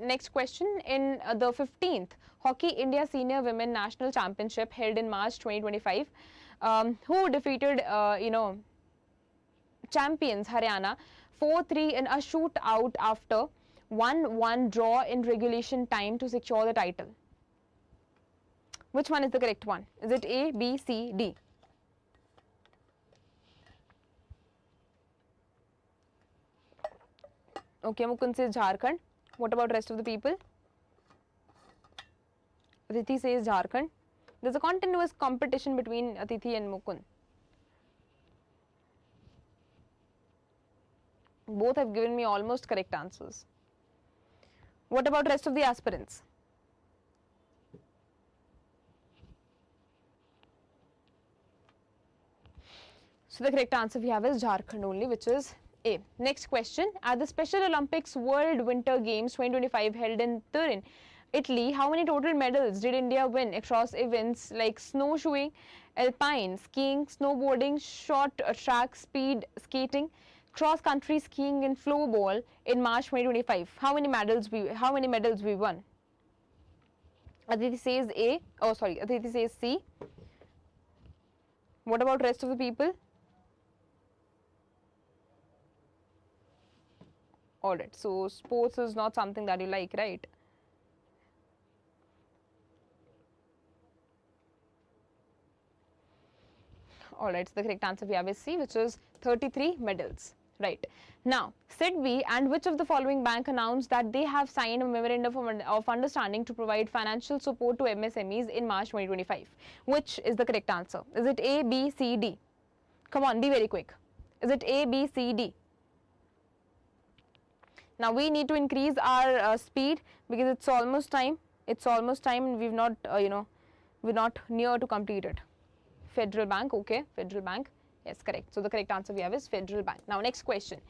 Next question. In the 15th Hockey India Senior Women National Championship held in March 2025, who defeated champions Haryana 4-3 in a shootout after 1-1 draw in regulation time to secure the title? Which one is the correct one? Is it A, B, C, D? Okay, Mukund says Jharkhand. What about rest of the people? Aditi says Jharkhand. There's a continuous competition between Aditi and Mukund. Both have given me almost correct answers. What about rest of the aspirants? So the correct answer we have is Jharkhand only, which is A. Next question. At the Special Olympics World Winter Games 2025 held in Turin, Italy, how many total medals did India win across events like snowshoeing, alpine skiing, snowboarding, short track speed skating, cross-country skiing and floorball in March 2025? How many medals we won? Aditi says A. Oh, sorry. Aditi says C. What about rest of the people? Alright, so sports is not something that you like, right? Alright, so the correct answer we have is C, which is 33 medals. Right. Now, SIDBI and which of the following bank announced that they have signed a memorandum of understanding to provide financial support to MSMEs in March 2025? Which is the correct answer? Is it A, B, C, D? Come on, be very quick. Is it A, B, C, D? Now, we need to increase our speed because it's almost time. It's almost time and we've not, we're not near to complete it. Federal Bank, okay, Federal Bank. Yes, correct. So the correct answer we have is Federal Bank. Now, next question.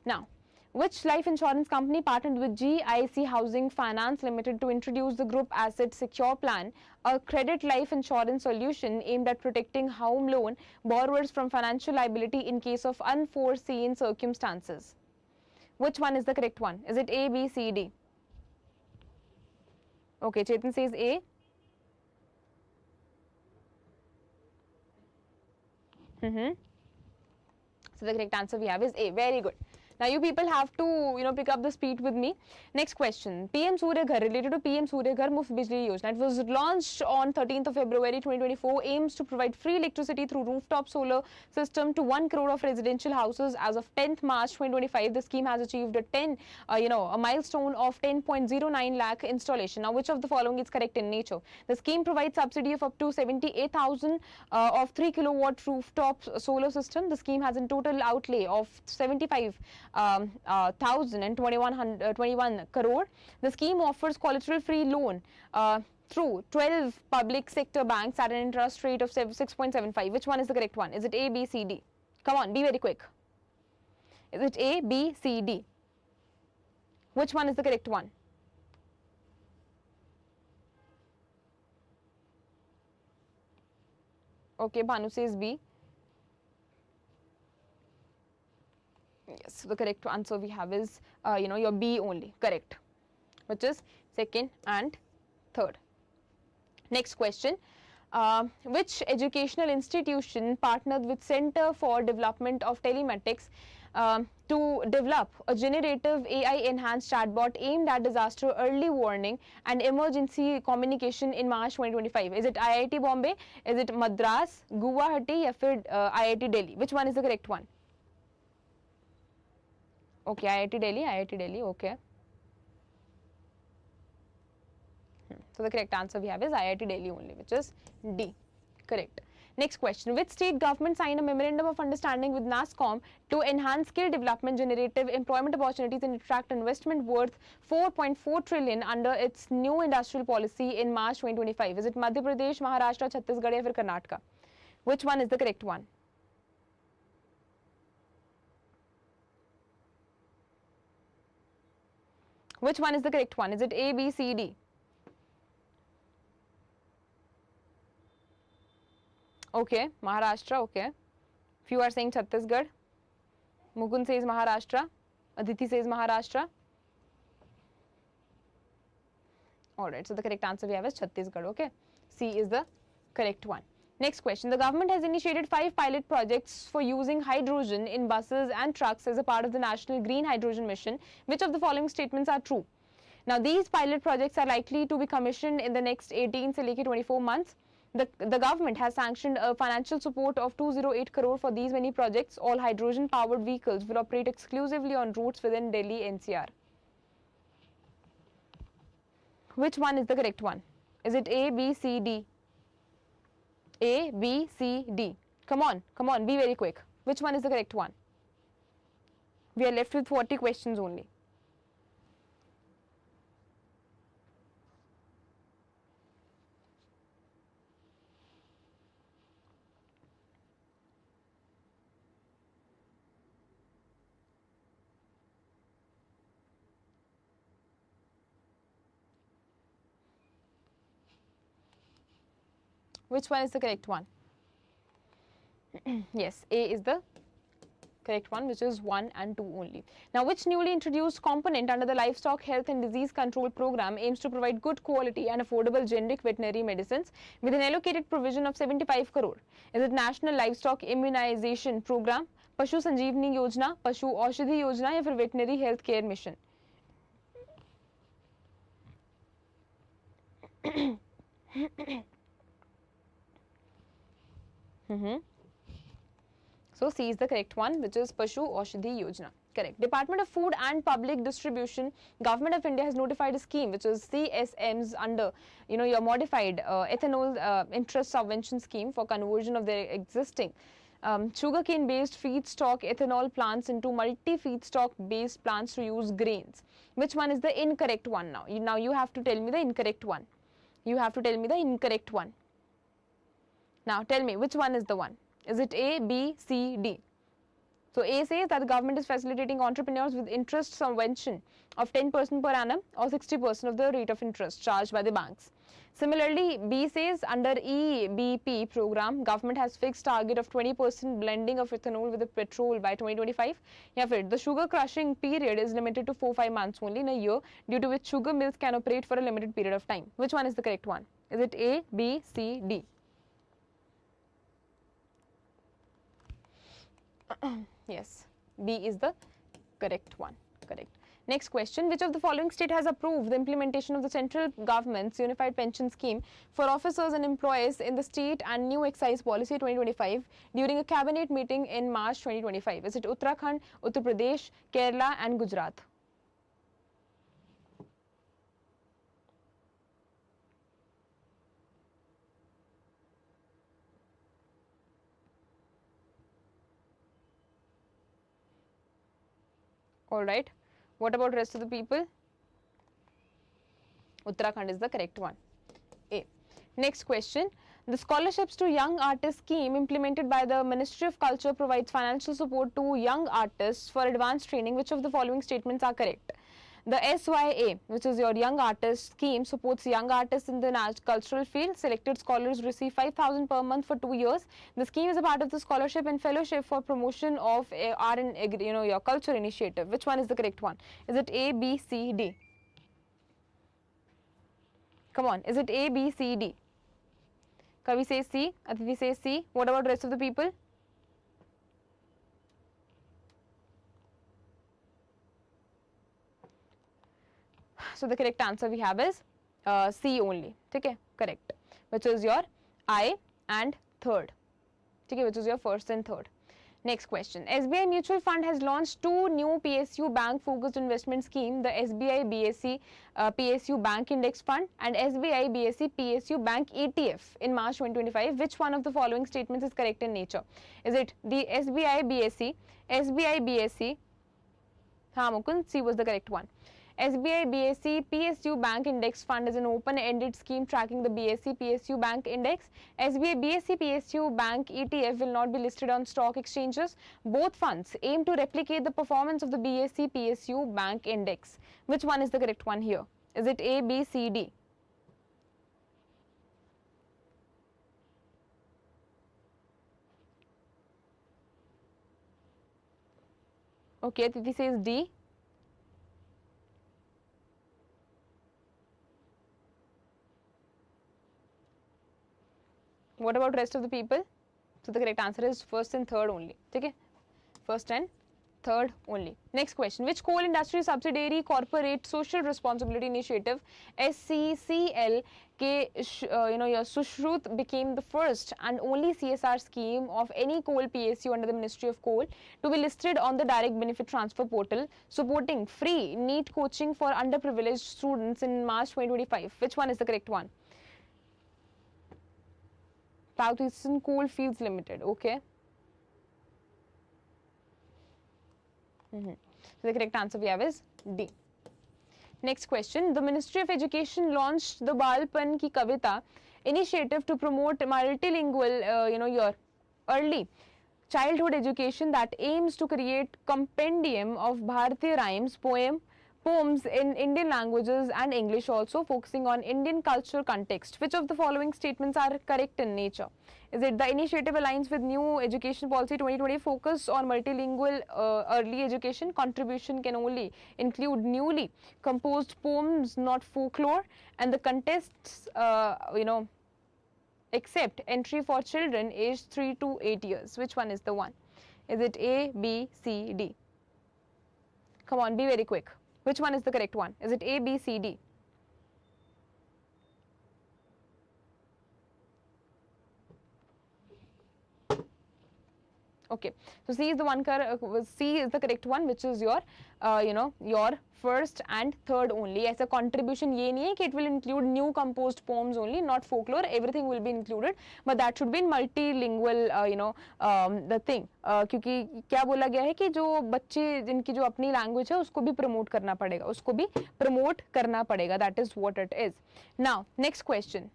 Now, Which life insurance company partnered with GIC Housing Finance Limited to introduce the Group Asset Secure Plan, a credit life insurance solution aimed at protecting home loan borrowers from financial liability in case of unforeseen circumstances? Which one is the correct one? Is it A, B, C, D? Okay, Chetan says A. So the correct answer we have is A. Very good. Now you people have to pick up the speed with me. Next question. PM Surya Ghar, related to PM Surya Ghar Muft Bijli Yojana. It was launched on 13th of February 2024. Aims to provide free electricity through rooftop solar system to 1 crore of residential houses. As of 10th March 2025, the scheme has achieved a milestone of 10.09 lakh installation. Now, which of the following is correct in nature? The scheme provides subsidy of up to 78,000 of 3 kilowatt rooftop solar system. The scheme has a total outlay of 75,021 crore. The scheme offers collateral-free loan through 12 public sector banks at an interest rate of 6.75. Which one is the correct one? Is it A, B, C, D? Come on, be very quick. Is it A, B, C, D? Which one is the correct one? Okay, Bhanu says B. Yes, so the correct answer we have is, your B only, correct, which is second and third. Next question. Which educational institution partnered with Center for Development of Telematics to develop a generative AI-enhanced chatbot aimed at disaster early warning and emergency communication in March 2025? Is it IIT Bombay? Is it Madras, Guwahati, or IIT Delhi? Which one is the correct one? Okay, IIT Delhi, okay. So the correct answer we have is IIT Delhi only, which is D, correct. Next question. Which state government signed a memorandum of understanding with NASSCOM to enhance skill development, generative employment opportunities and attract investment worth 4.4 trillion under its new industrial policy in March 2025? Is it Madhya Pradesh, Maharashtra, Chhattisgarh, or Karnataka? Which one is the correct one? Which one is the correct one? Is it A, B, C, D? Okay, Maharashtra, okay. Few are saying Chhattisgarh. Mukund says Maharashtra. Aditi says Maharashtra. Alright, so the correct answer we have is Chhattisgarh, okay. C is the correct one. Next question. The government has initiated 5 pilot projects for using hydrogen in buses and trucks as a part of the National Green Hydrogen Mission. Which of the following statements are true? Now, these pilot projects are likely to be commissioned in the next 18 to 24 months. The government has sanctioned a financial support of 208 crore for these many projects. All hydrogen-powered vehicles will operate exclusively on routes within Delhi NCR. Which one is the correct one? Is it A, B, C, D? A, B, C, D. Come on, be very quick. Which one is the correct one? We are left with 40 questions only. Which one is the correct one? Yes, A is the correct one, which is 1 and 2 only. Now, which newly introduced component under the Livestock Health and Disease Control Program aims to provide good quality and affordable generic veterinary medicines with an allocated provision of 75 crore? Is it National Livestock Immunization Program, Pashu Sanjeevani Yojana, Pashu Aushadhi Yojana, or Veterinary Health Care Mission? So C is the correct one, which is Pashu Aushadhi Yojana. Correct. Department of Food and Public Distribution, Government of India has notified a scheme which is CSMs under your modified ethanol interest subvention scheme for conversion of their existing sugarcane based feedstock ethanol plants into multi feedstock based plants to use grains. Which one is the incorrect one now? Now you have to tell me the incorrect one. You have to tell me the incorrect one. Now tell me which one is the one. Is it A, B, C, D? So A says that the government is facilitating entrepreneurs with interest subvention of 10% per annum or 60% of the rate of interest charged by the banks. Similarly, B says under EBP program, government has fixed target of 20% blending of ethanol with the petrol by 2025. या फिर the sugar crushing period is limited to 4-5 months only in a year, due to which sugar mills can operate for a limited period of time. Which one is the correct one? Is it A, B, C, D? Yes, B is the correct one. Correct. Next question, which of the following state has approved the implementation of the central government's unified pension scheme for officers and employees in the state and new excise policy 2025 during a cabinet meeting in March 2025? Is it Uttarakhand, Uttar Pradesh, Kerala and Gujarat? All right. What about rest of the people? Uttarakhand is the correct one. A. Next question. The scholarships to young artists scheme implemented by the Ministry of Culture provides financial support to young artists for advanced training. Which of the following statements are correct? The SYA, which is your young artist scheme, supports young artists in the cultural field. Selected scholars receive 5,000 per month for 2 years. The scheme is a part of the scholarship and fellowship for promotion of art and your culture initiative. Which one is the correct one? Is it A, B, C, D? Come on, is it A, B, C, D? Kavi says C, Aditi says C. What about the rest of the people? So the correct answer we have is C only. Okay, correct. Which is your I and third. Okay, which is your first and third. Next question. SBI Mutual Fund has launched 2 new PSU bank focused investment scheme, the SBI BSE PSU Bank Index Fund and SBI BSE PSU Bank ETF in March 2025. Which one of the following statements is correct in nature? Is it the SBI BSE, SBI BSE? Ha, Mukund, C was the correct one. SBI BSE PSU Bank Index Fund is an open-ended scheme tracking the BSE PSU Bank Index. SBI BSE PSU Bank ETF will not be listed on stock exchanges. Both funds aim to replicate the performance of the BSE PSU Bank Index. Which one is the correct one here? Is it A, B, C, D? Okay, Titi says D. What about rest of the people? So the correct answer is first and third only. Okay, first and third only. Next question. Which coal industry subsidiary corporate social responsibility initiative SCCL your Sushrut became the first and only CSR scheme of any coal PSU under the Ministry of Coal to be listed on the direct benefit transfer portal, supporting free NEET coaching for underprivileged students in March 2025. Which one is the correct one? Southeastern Coal Fields Limited. Okay. So the correct answer we have is D. Next question. The Ministry of Education launched the Balpan Ki Kavita initiative to promote multilingual, your early childhood education that aims to create compendium of Bharatiya rhymes, poems in Indian languages and English, also focusing on Indian cultural context. Which of the following statements are correct in nature? Is it the initiative aligns with new education policy 2020 focus on multilingual early education? Contribution can only include newly composed poems, not folklore, and the contests, except entry for children aged 3 to 8 years. Which one is the one? Is it A, B, C, D? Come on, be very quick. Which one is the correct one? Is it A, B, C, D? Okay, so C is the one. C is the correct one, which is your, your first and third only. As a contribution, ये नहीं है कि it will include new composed poems only, not folklore. Everything will be included, but that should be in multilingual, the thing. क्योंकि क्या बोला गया है कि जो बच्चे जिनकी जो अपनी language है उसको भी promote करना पड़ेगा, उसको भी promote करना पड़ेगा. That is what it is. Now, next question.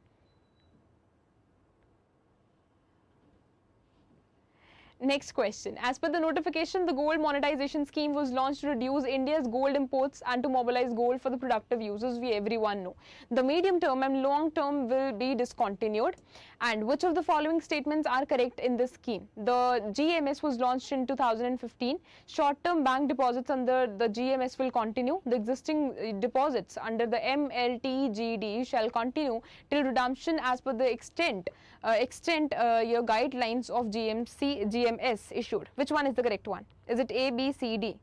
Next question. As per the notification, the gold monetization scheme was launched to reduce India's gold imports and to mobilize gold for the productive uses. We everyone know. The medium term and long term will be discontinued. And which of the following statements are correct in this scheme? The GMS was launched in 2015. Short-term bank deposits under the GMS will continue. The existing deposits under the MLTGD shall continue till redemption as per the extent your guidelines of GMS issued. Which one is the correct one? Is it A, B, C, D?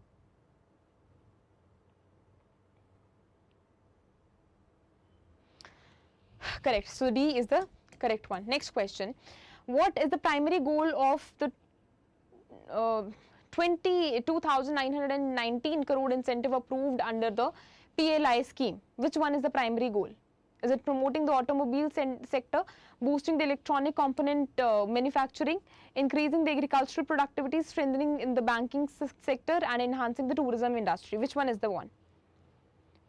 Correct. So D is the correct one. Next question. What is the primary goal of the 22,919 crore incentive approved under the PLI scheme? Which one is the primary goal? Is it promoting the automobile sector, boosting the electronic component manufacturing, increasing the agricultural productivity, strengthening in the banking sector, and enhancing the tourism industry? Which one is the one?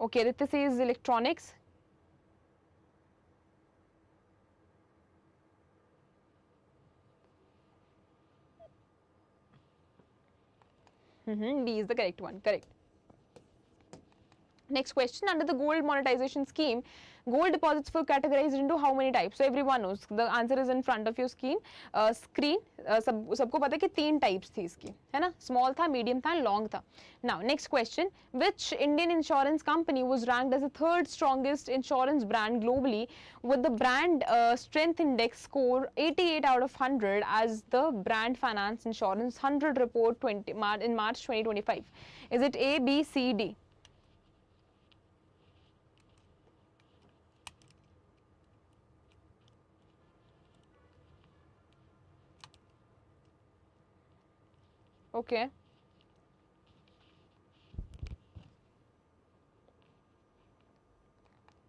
Okay, Ritika says electronics. B is the correct one. Correct. Next question. Under the gold monetization scheme, gold deposits were categorized into how many types? So everyone knows. The answer is in front of your screen. सबको पता है कि 3 types थी इसकी, है ना? Small था, medium था, long था. Now next question. Which Indian insurance company was ranked as the 3rd strongest insurance brand globally with the brand strength index score 88 out of 100 as the Brand Finance Insurance 100 report in March 2025? Is it A, B, C, D? Okay.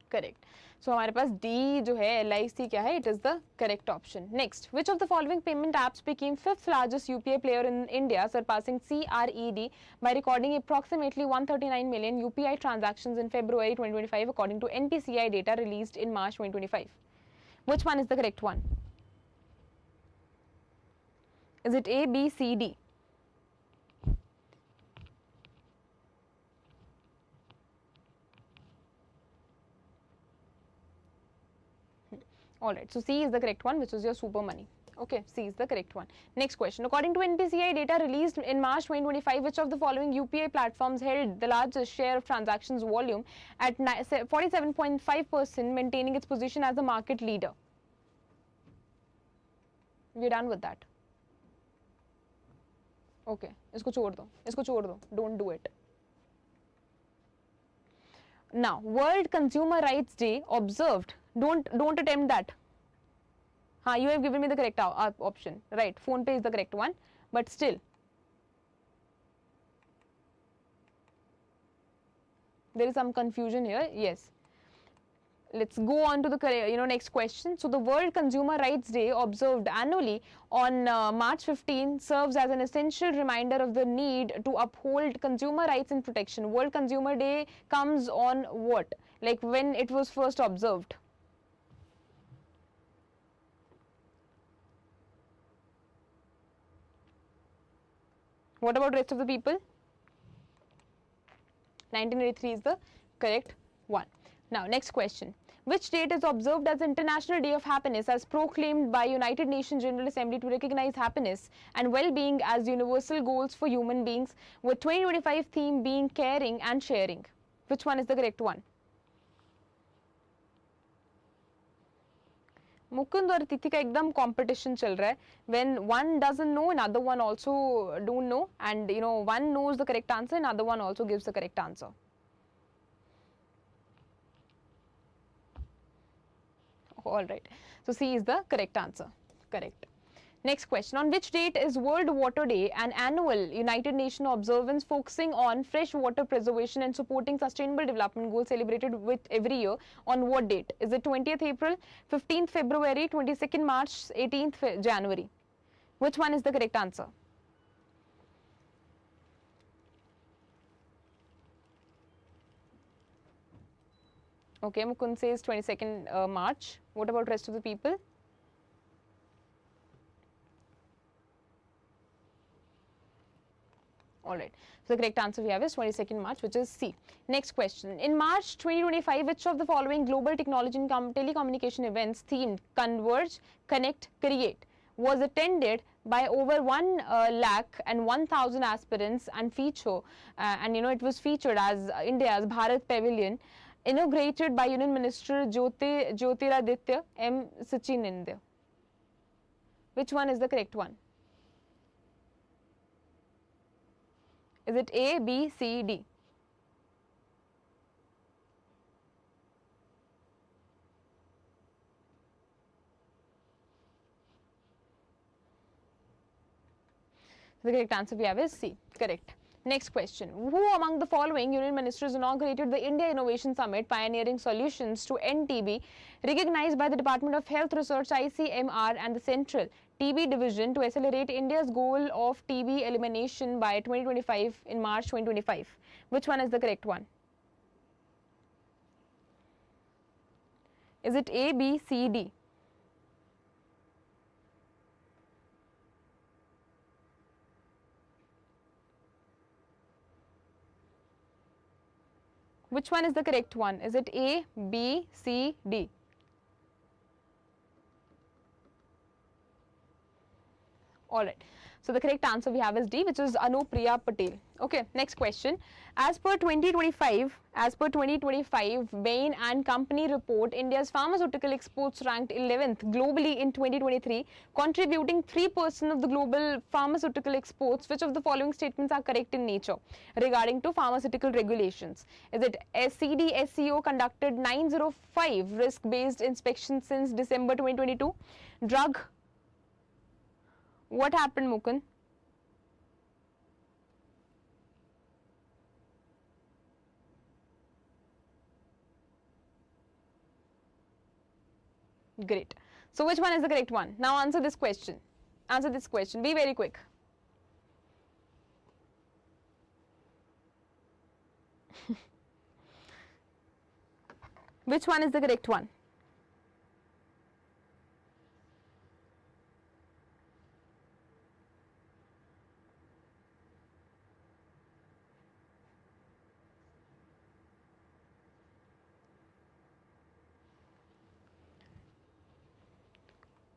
Correct. So हमारे पास D जो है LIC क्या है? It is the correct option. Next, which of the following payment apps became 5th largest UPI player in India, surpassing CRED by recording approximately 139 million UPI transactions in February 2025, according to NPCI data released in March 2025? Which one is the correct one? Is it A, B, C, D? Alright, so C is the correct one, which is your super money. Okay, C is the correct one. Next question. According to NPCI data released in March 2025, which of the following UPI platforms held the largest share of transactions volume at 47.5%, maintaining its position as the market leader? We're done with that. Okay, इसको छोड़ दो, don't do it. Now, World Consumer Rights Day observed. Don't attempt that. You have given me the correct option. Right, PhonePe is the correct one, but still. There is some confusion here. Yes. Let's go on to the next question. So the World Consumer Rights Day, observed annually on March 15, serves as an essential reminder of the need to uphold consumer rights and protection. World Consumer Day comes on what? Like when it was first observed? What about rest of the people? 1983 is the correct one. Now, next question. Which date is observed as International Day of Happiness as proclaimed by United Nations General Assembly to recognize happiness and well-being as universal goals for human beings, with 2025 theme being caring and sharing? Which one is the correct one? Mukund और तिथि का एकदम competition चल रहा है. When one doesn't know, another one also don't know, and one knows the correct answer, another one also gives the correct answer. All right. So C is the correct answer. Correct. Next question. On which date is World Water Day, an annual United Nations observance focusing on fresh water preservation and supporting sustainable development goals, celebrated with every year? On what date? Is it 20th April, 15th February, 22nd March, 18th January? Which one is the correct answer? Okay, Mukund says 22nd March. What about rest of the people? Alright, so the correct answer we have is 22nd March, which is C. Next question. In March 2025, which of the following global technology and telecommunication events themed Converge, Connect, Create was attended by over 1 lakh and 1,000 aspirants and it was featured as India's Bharat Pavilion, inaugurated by Union Minister Jyotiraditya M. Sachinendra. Which one is the correct one? Is it A, B, C, D? The correct answer we have is C. Correct. Next question. Who among the following Union Ministers inaugurated the India Innovation Summit Pioneering Solutions to End TB, recognized by the Department of Health Research ICMR and the Central TB Division to accelerate India's goal of TB elimination by 2025 in March 2025? Which one is the correct one? Is it A, B, C, D? Which one is the correct one? Is it A, B, C, D? Alright, so the correct answer we have is D, which is Anupriya Patel. Okay, next question. As per 2025 Bain and Company report, India's pharmaceutical exports ranked 11th globally in 2023, contributing 3% of the global pharmaceutical exports. Which of the following statements are correct in nature regarding to pharmaceutical regulations? Is it CDSCO conducted 905 risk-based inspections since December 2022? Drug. What happened, Mukund? Great. So which one is the correct one? Now answer this question. Answer this question. Be very quick. Which one is the correct one?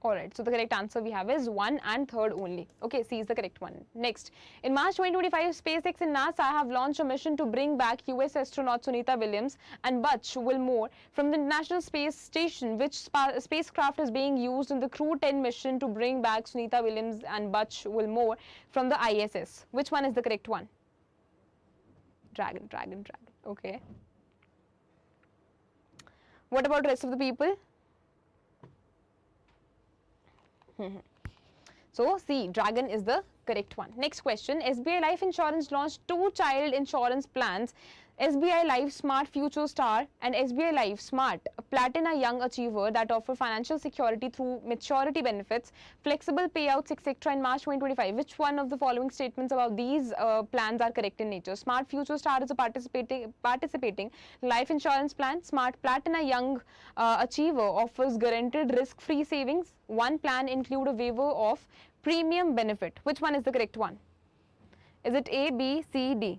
Alright, so the correct answer we have is 1 and 3rd only. Okay, C is the correct one. Next, in March 2025, SpaceX and NASA have launched a mission to bring back US astronauts Sunita Williams and Butch Wilmore from the International Space Station. Which spacecraft is being used in the Crew 10 mission to bring back Sunita Williams and Butch Wilmore from the ISS? Which one is the correct one? Dragon. Okay. What about rest of the people? So C, Dragon is the correct one. Next question. SBI Life Insurance launched 2 child insurance plans, SBI Life Smart Future Star and SBI Life Smart Platina Young Achiever, that offer financial security through maturity benefits, flexible payouts, etc. in March 2025. Which one of the following statements about these plans are correct in nature? Smart Future Star is a participating life insurance plan. Smart Platina Young Achiever offers guaranteed risk-free savings. One plan include a waiver of premium benefit. Which one is the correct one? Is it A, B, C, D?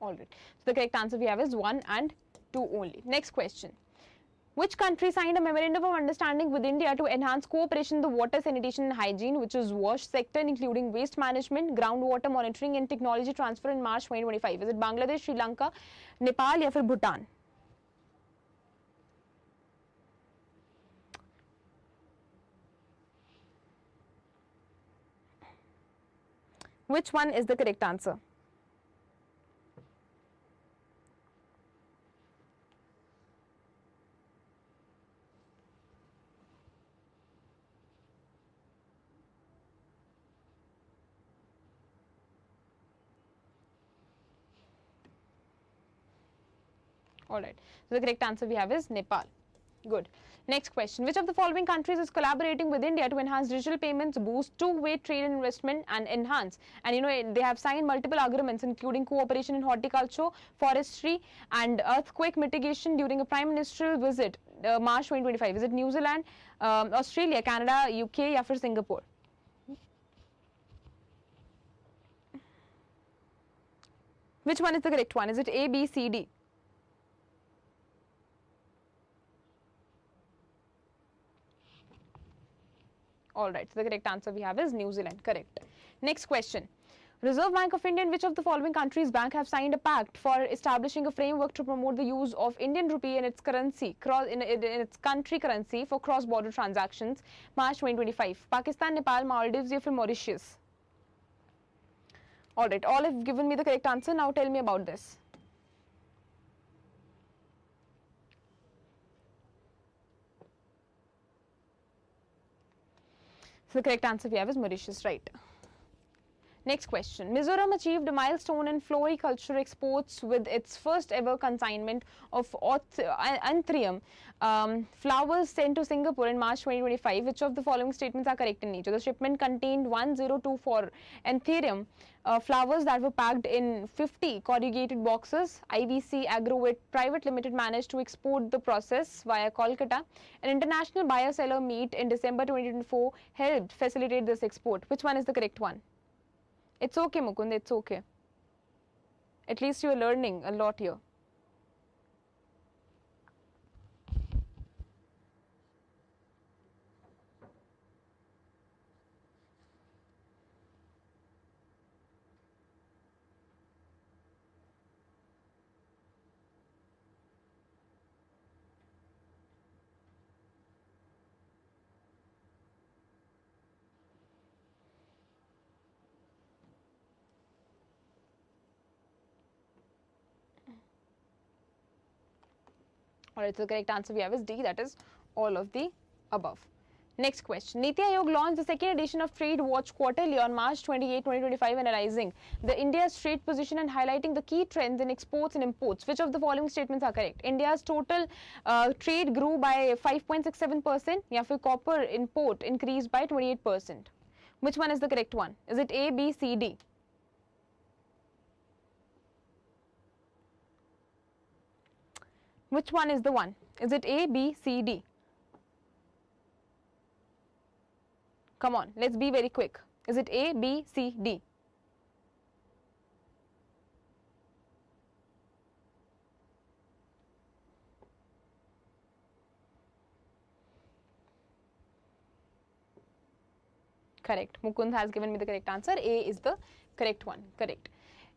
Alright, so the correct answer we have is 1 and 2 only. Next question. Which country signed a memorandum of understanding with India to enhance cooperation in the water, sanitation and hygiene, which is WASH sector, including waste management, groundwater monitoring and technology transfer in March 2025? Is it Bangladesh, Sri Lanka, Nepal or Bhutan? Which one is the correct answer? Alright, so the correct answer we have is Nepal. Good. Next question. Which of the following countries is collaborating with India to enhance digital payments, boost two-way trade and investment, and enhance? And you know, they have signed multiple agreements including cooperation in horticulture, forestry, and earthquake mitigation during a prime ministerial visit March 2025. Is it New Zealand, Australia, Canada, UK, or Singapore? Which one is the correct one? Is it A, B, C, D? Alright, so the correct answer we have is New Zealand. Correct. Next question. Reserve Bank of India and which of the following countries' bank have signed a pact for establishing a framework to promote the use of Indian rupee in its currency, in its country currency for cross-border transactions, March 2025? Pakistan, Nepal, Maldives, or Mauritius? Alright, all have given me the correct answer. Now tell me about this. So the correct answer we have is Mauritius, right? Next question. Mizoram achieved a milestone in floriculture exports with its first ever consignment of anthurium flowers sent to Singapore in March 2025. Which of the following statements are correct in nature? The shipment contained 1024 anthurium flowers that were packed in 50 corrugated boxes. IVC Agrovit Private Limited managed to export the process via Kolkata. An international buyer-seller meet in December 2024 helped facilitate this export. Which one is the correct one? It's okay, Mukund, it's okay. At least you are learning a lot here. Alright, so the correct answer we have is D, that is all of the above. Next question. Niti Aayog launched the second edition of Trade Watch Quarterly on March 28, 2025, analyzing the India's trade position and highlighting the key trends in exports and imports. Which of the following statements are correct? India's total trade grew by 5.67%, या फिर copper import increased by 28%. Which one is the correct one? Is it A, B, C, D? Which one is the one? Is it A, B, C, D? Come on, let's be very quick. Is it A, B, C, D? Correct. Mukund has given me the correct answer. A is the correct one. Correct.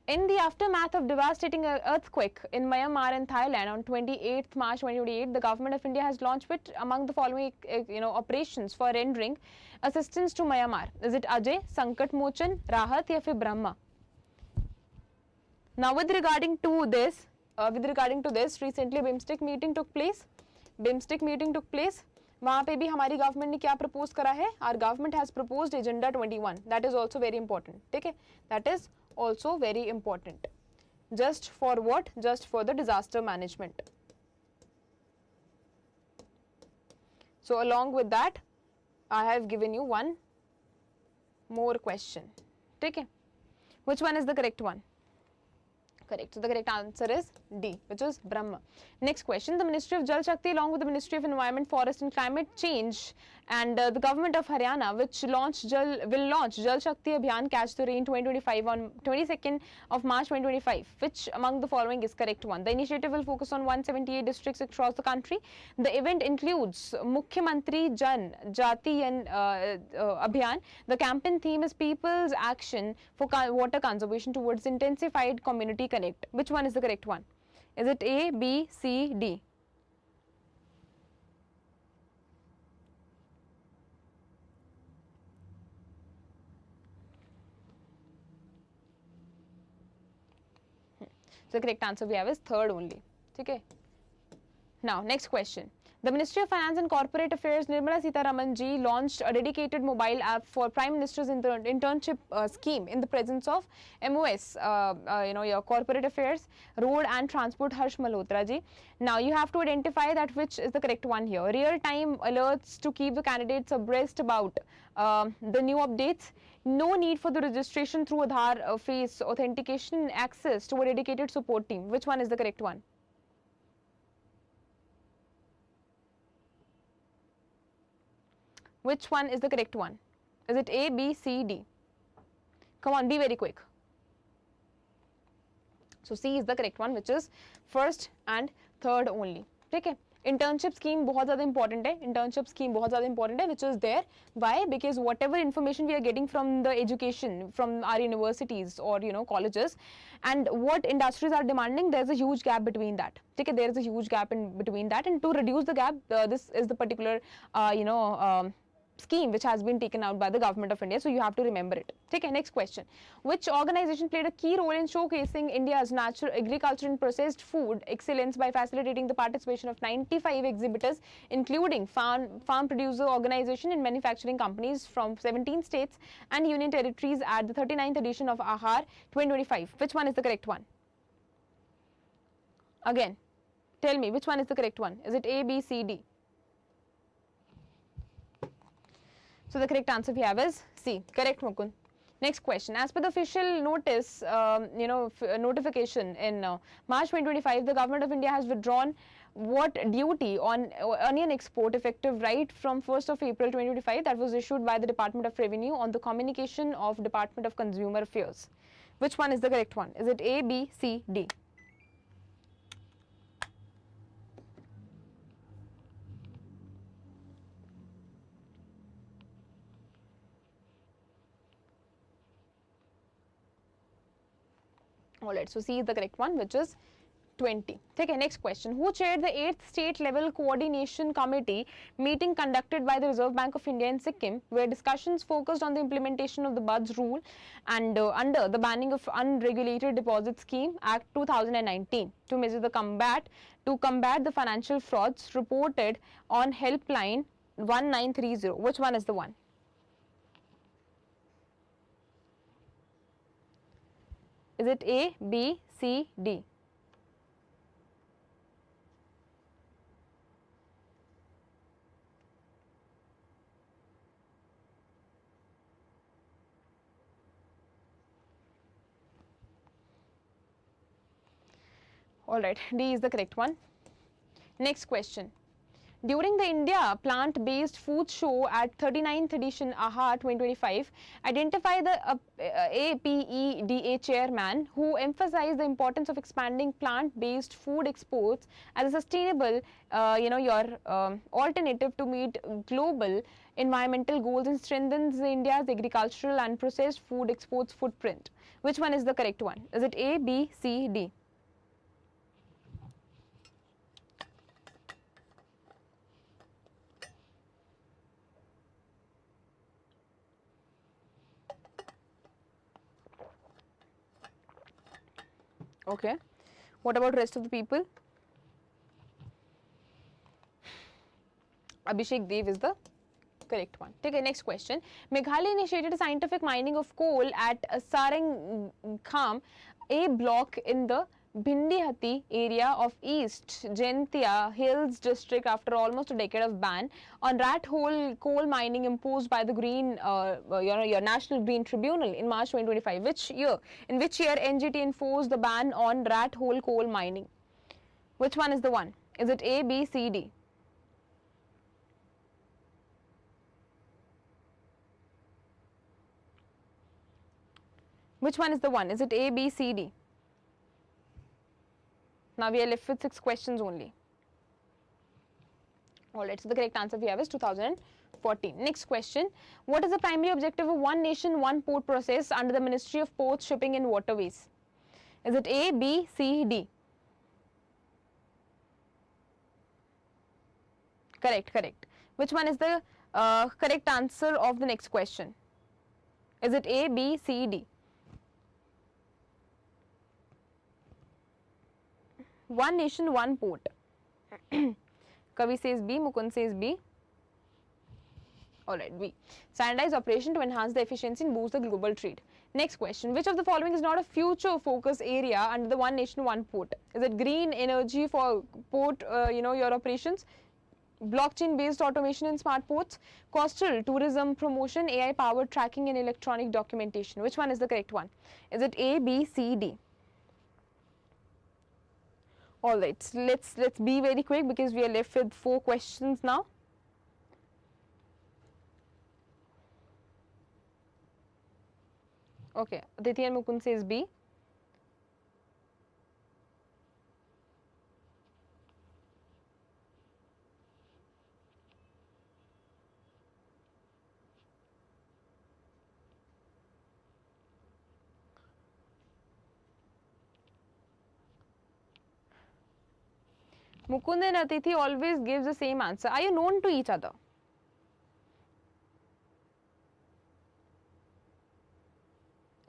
In the aftermath of devastating earthquake in Myanmar and Thailand on 28th March 2028, the government of India has launched with among the following operations for rendering assistance to Myanmar. Is it Ajay, Sankat Mochan, Rahat, या फिर Brahma? Now with regarding to this, recently BIMSTEC meeting took place. वहाँ पे भी हमारी government ने क्या propose करा है? Our government has proposed agenda 21. That is also very important. ठीक है? That is also very important. Just for what? Just for the disaster management. So along with that, I have given you one more question. ठीक है? Which one is the correct one? Correct. So the correct answer is D, which is Brahma. Next question. The Ministry of Jal Shakti along with the Ministry of Environment, Forest and Climate Change and the government of Haryana will launch Jal Shakti Abhiyan Catch the Rain 2025 on 22nd of March 2025. Which among the following is correct one? The initiative will focus on 178 districts across the country. The event includes Mukhyamantri Jan Jati and Abhiyan. The campaign theme is People's Action for Water Conservation towards Intensified Community Connect. Which one is the correct one? Is it A, B, C, D? So the correct answer we have is third only. Okay. Now next question. The Ministry of Finance and Corporate Affairs, Nirmala Sitharaman ji, launched a dedicated mobile app for Prime Minister's internship scheme in the presence of MOS, your Corporate Affairs, Road and Transport, Harsh Malhotra ji. Now you have to identify that which is the correct one here. Real-time alerts to keep the candidates abreast about the new updates. No need for the registration through Aadhaar face authentication, access to a dedicated support team. Which one is the correct one? Which one is the correct one? Is it A, B, C, D? Come on, be very quick. So C is the correct one, which is first and third only. Okay. Internship scheme बहुत ज़्यादा important है. Internship scheme बहुत ज़्यादा important है, which is there. Why? Because whatever information we are getting from the education, from our universities or colleges, and what industries are demanding, there is a huge gap between that. Okay, there is a huge gap in between that, and to reduce the gap, this is the particular scheme which has been taken out by the government of India, so you have to remember it. Okay, next question. Which organization played a key role in showcasing India's natural agriculture and processed food excellence by facilitating the participation of 95 exhibitors, including farm producer organization and manufacturing companies from 17 states and union territories at the 39th edition of AHAR 2025? Which one is the correct one? Again, tell me which one is the correct one. Is it A, B, C, D? So the correct answer we have is C. Correct, Mukund. Next question. As per the official notice, notification in March 2025, the government of India has withdrawn what duty on onion export effective right from 1st of April 2025 that was issued by the Department of Revenue on the communication of Department of Consumer Affairs. Which one is the correct one? Is it A, B, C, D? Alright, so C is the correct one, which is 20. Okay, next question. Who chaired the 8th state level coordination committee meeting conducted by the Reserve Bank of India in Sikkim, where discussions focused on the implementation of the BUDS rule and under the banning of unregulated deposit scheme Act 2019 to measure the combat the financial frauds reported on helpline 1930? Which one is the one? Is it A, B, C, D? Alright, D is the correct one. Next question. During the India Plant-Based Food Show at 39th edition AHA 2025, identify the APEDA chairman who emphasized the importance of expanding plant-based food exports as a sustainable, alternative to meet global environmental goals and strengthens India's agricultural and processed food exports footprint. Which one is the correct one? Is it A, B, C, D? Okay, what about rest of the people? Abhishek Dev is the correct one. Okay, next question. Meghalaya initiated a scientific mining of coal at Sarangham A block in the Bhindihati area of East Jaintia Hills district after almost a decade of ban on rat hole coal mining imposed by the Green, your National Green Tribunal in March 2025. Which year? In which year NGT enforced the ban on rat hole coal mining? Which one is the one? Is it A, B, C, D? Which one is the one? Is it A, B, C, D? Now we are left with 6 questions only. Alright, so the correct answer we have is 2014. Next question. What is the primary objective of One Nation, One Port process under the Ministry of Ports, Shipping and Waterways? Is it A, B, C, D? Correct. Which one is the correct answer of the next question? Is it A, B, C, D? One Nation, One Port. Kavi says B, Mukund says B. Alright, B. Standardized operation to enhance the efficiency and boost the global trade. Next question. Which of the following is not a future focus area under the one nation, one port? Is it green energy for port, your operations? Blockchain based automation in smart ports? Coastal tourism promotion, AI powered tracking and electronic documentation? Which one is the correct one? Is it A, B, C, D? Alright, so let's be very quick because we are left with 4 questions now. Okay, Aditi and Mukund says B. Mukund and Aditi always gives the same answer. Are you known to each other?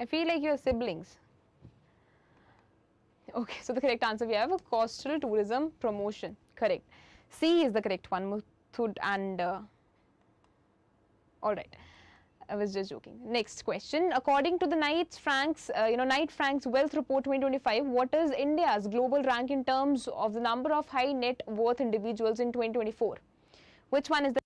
I feel like you're siblings. Okay, so the correct answer we have a coastal tourism promotion. Correct. C is the correct one, Muthud and all right. I was just joking. Next question. According to the Knight Frank's Wealth Report 2025, what is India's global rank in terms of the number of high net worth individuals in 2024? Which one is the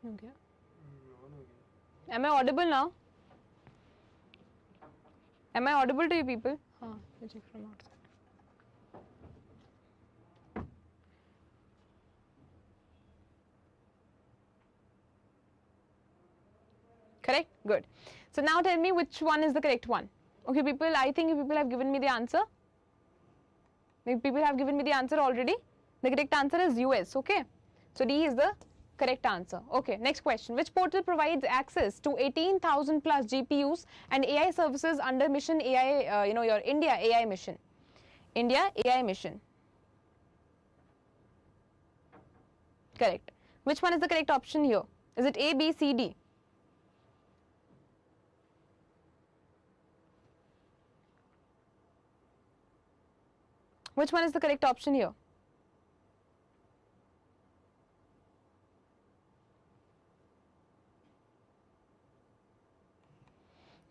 okay. Am I audible now? Am I audible to you people? Check from outside. Correct? Good. So now tell me which one is the correct one. Okay, people, I think people have given me the answer. People have given me the answer already. The correct answer is US. Okay. So D is the correct answer. Okay, next question. Which portal provides access to 18,000 plus GPUs and AI services under mission AI, your India AI mission? India AI mission. Correct. Which one is the correct option here? Is it A, B, C, D? Which one is the correct option here?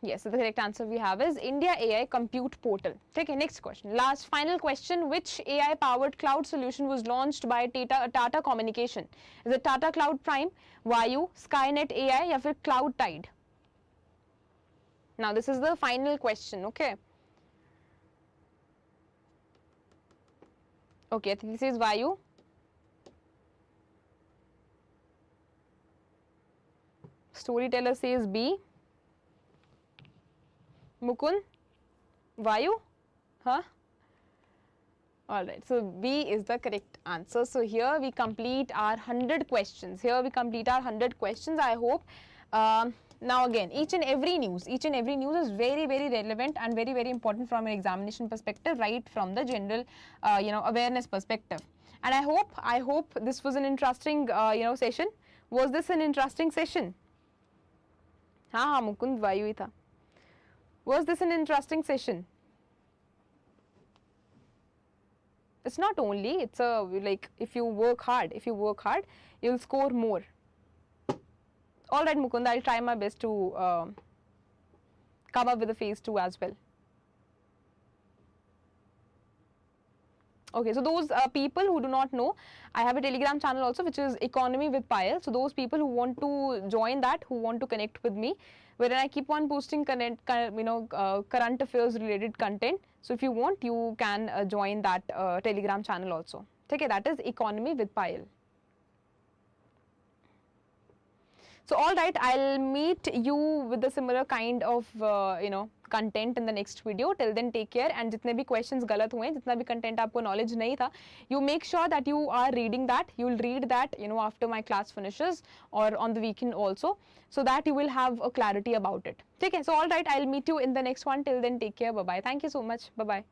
Yes, so the correct answer we have is India AI Compute Portal. Okay, next question. Last final question. Which AI powered cloud solution was launched by Tata Communication? Is it Tata Cloud Prime, Vayu, Skynet AI, or Cloud Tide? Now this is the final question. Okay. Okay, this is Vayu. Storyteller says B. Mukund, Vayu, huh? Alright, so B is the correct answer. So here we complete our 100 questions. I hope. Now again, each and every news is very, very relevant and very, very important from an examination perspective, right from the general, awareness perspective. And I hope this was an interesting, session. Was this an interesting session? हाँ मुकुंद वायु ही था. Was this an interesting session? It's not only, it's a like if you work hard, you'll score more. All right, Mukund, I'll try my best to come up with a phase 2 as well. Okay, so those people who do not know, I have a Telegram channel also which is Economy with Payal. So those people who want to join that, who want to connect with me, wherein I keep on posting current affairs related content. So if you want, you can join that Telegram channel also. Okay, that is Economy with Payal. So all right, I'll meet you with a similar kind of content in the next video. Till then, take care. And जितने भी questions गलत हुए, जितना भी content आपको knowledge नहीं था, you make sure that you are reading that. You'll read that, after my class finishes or on the weekend also, so that you will have a clarity about it. Okay, so all right, I'll meet you in the next one. Till then, take care. Bye bye. Thank you so much. Bye bye.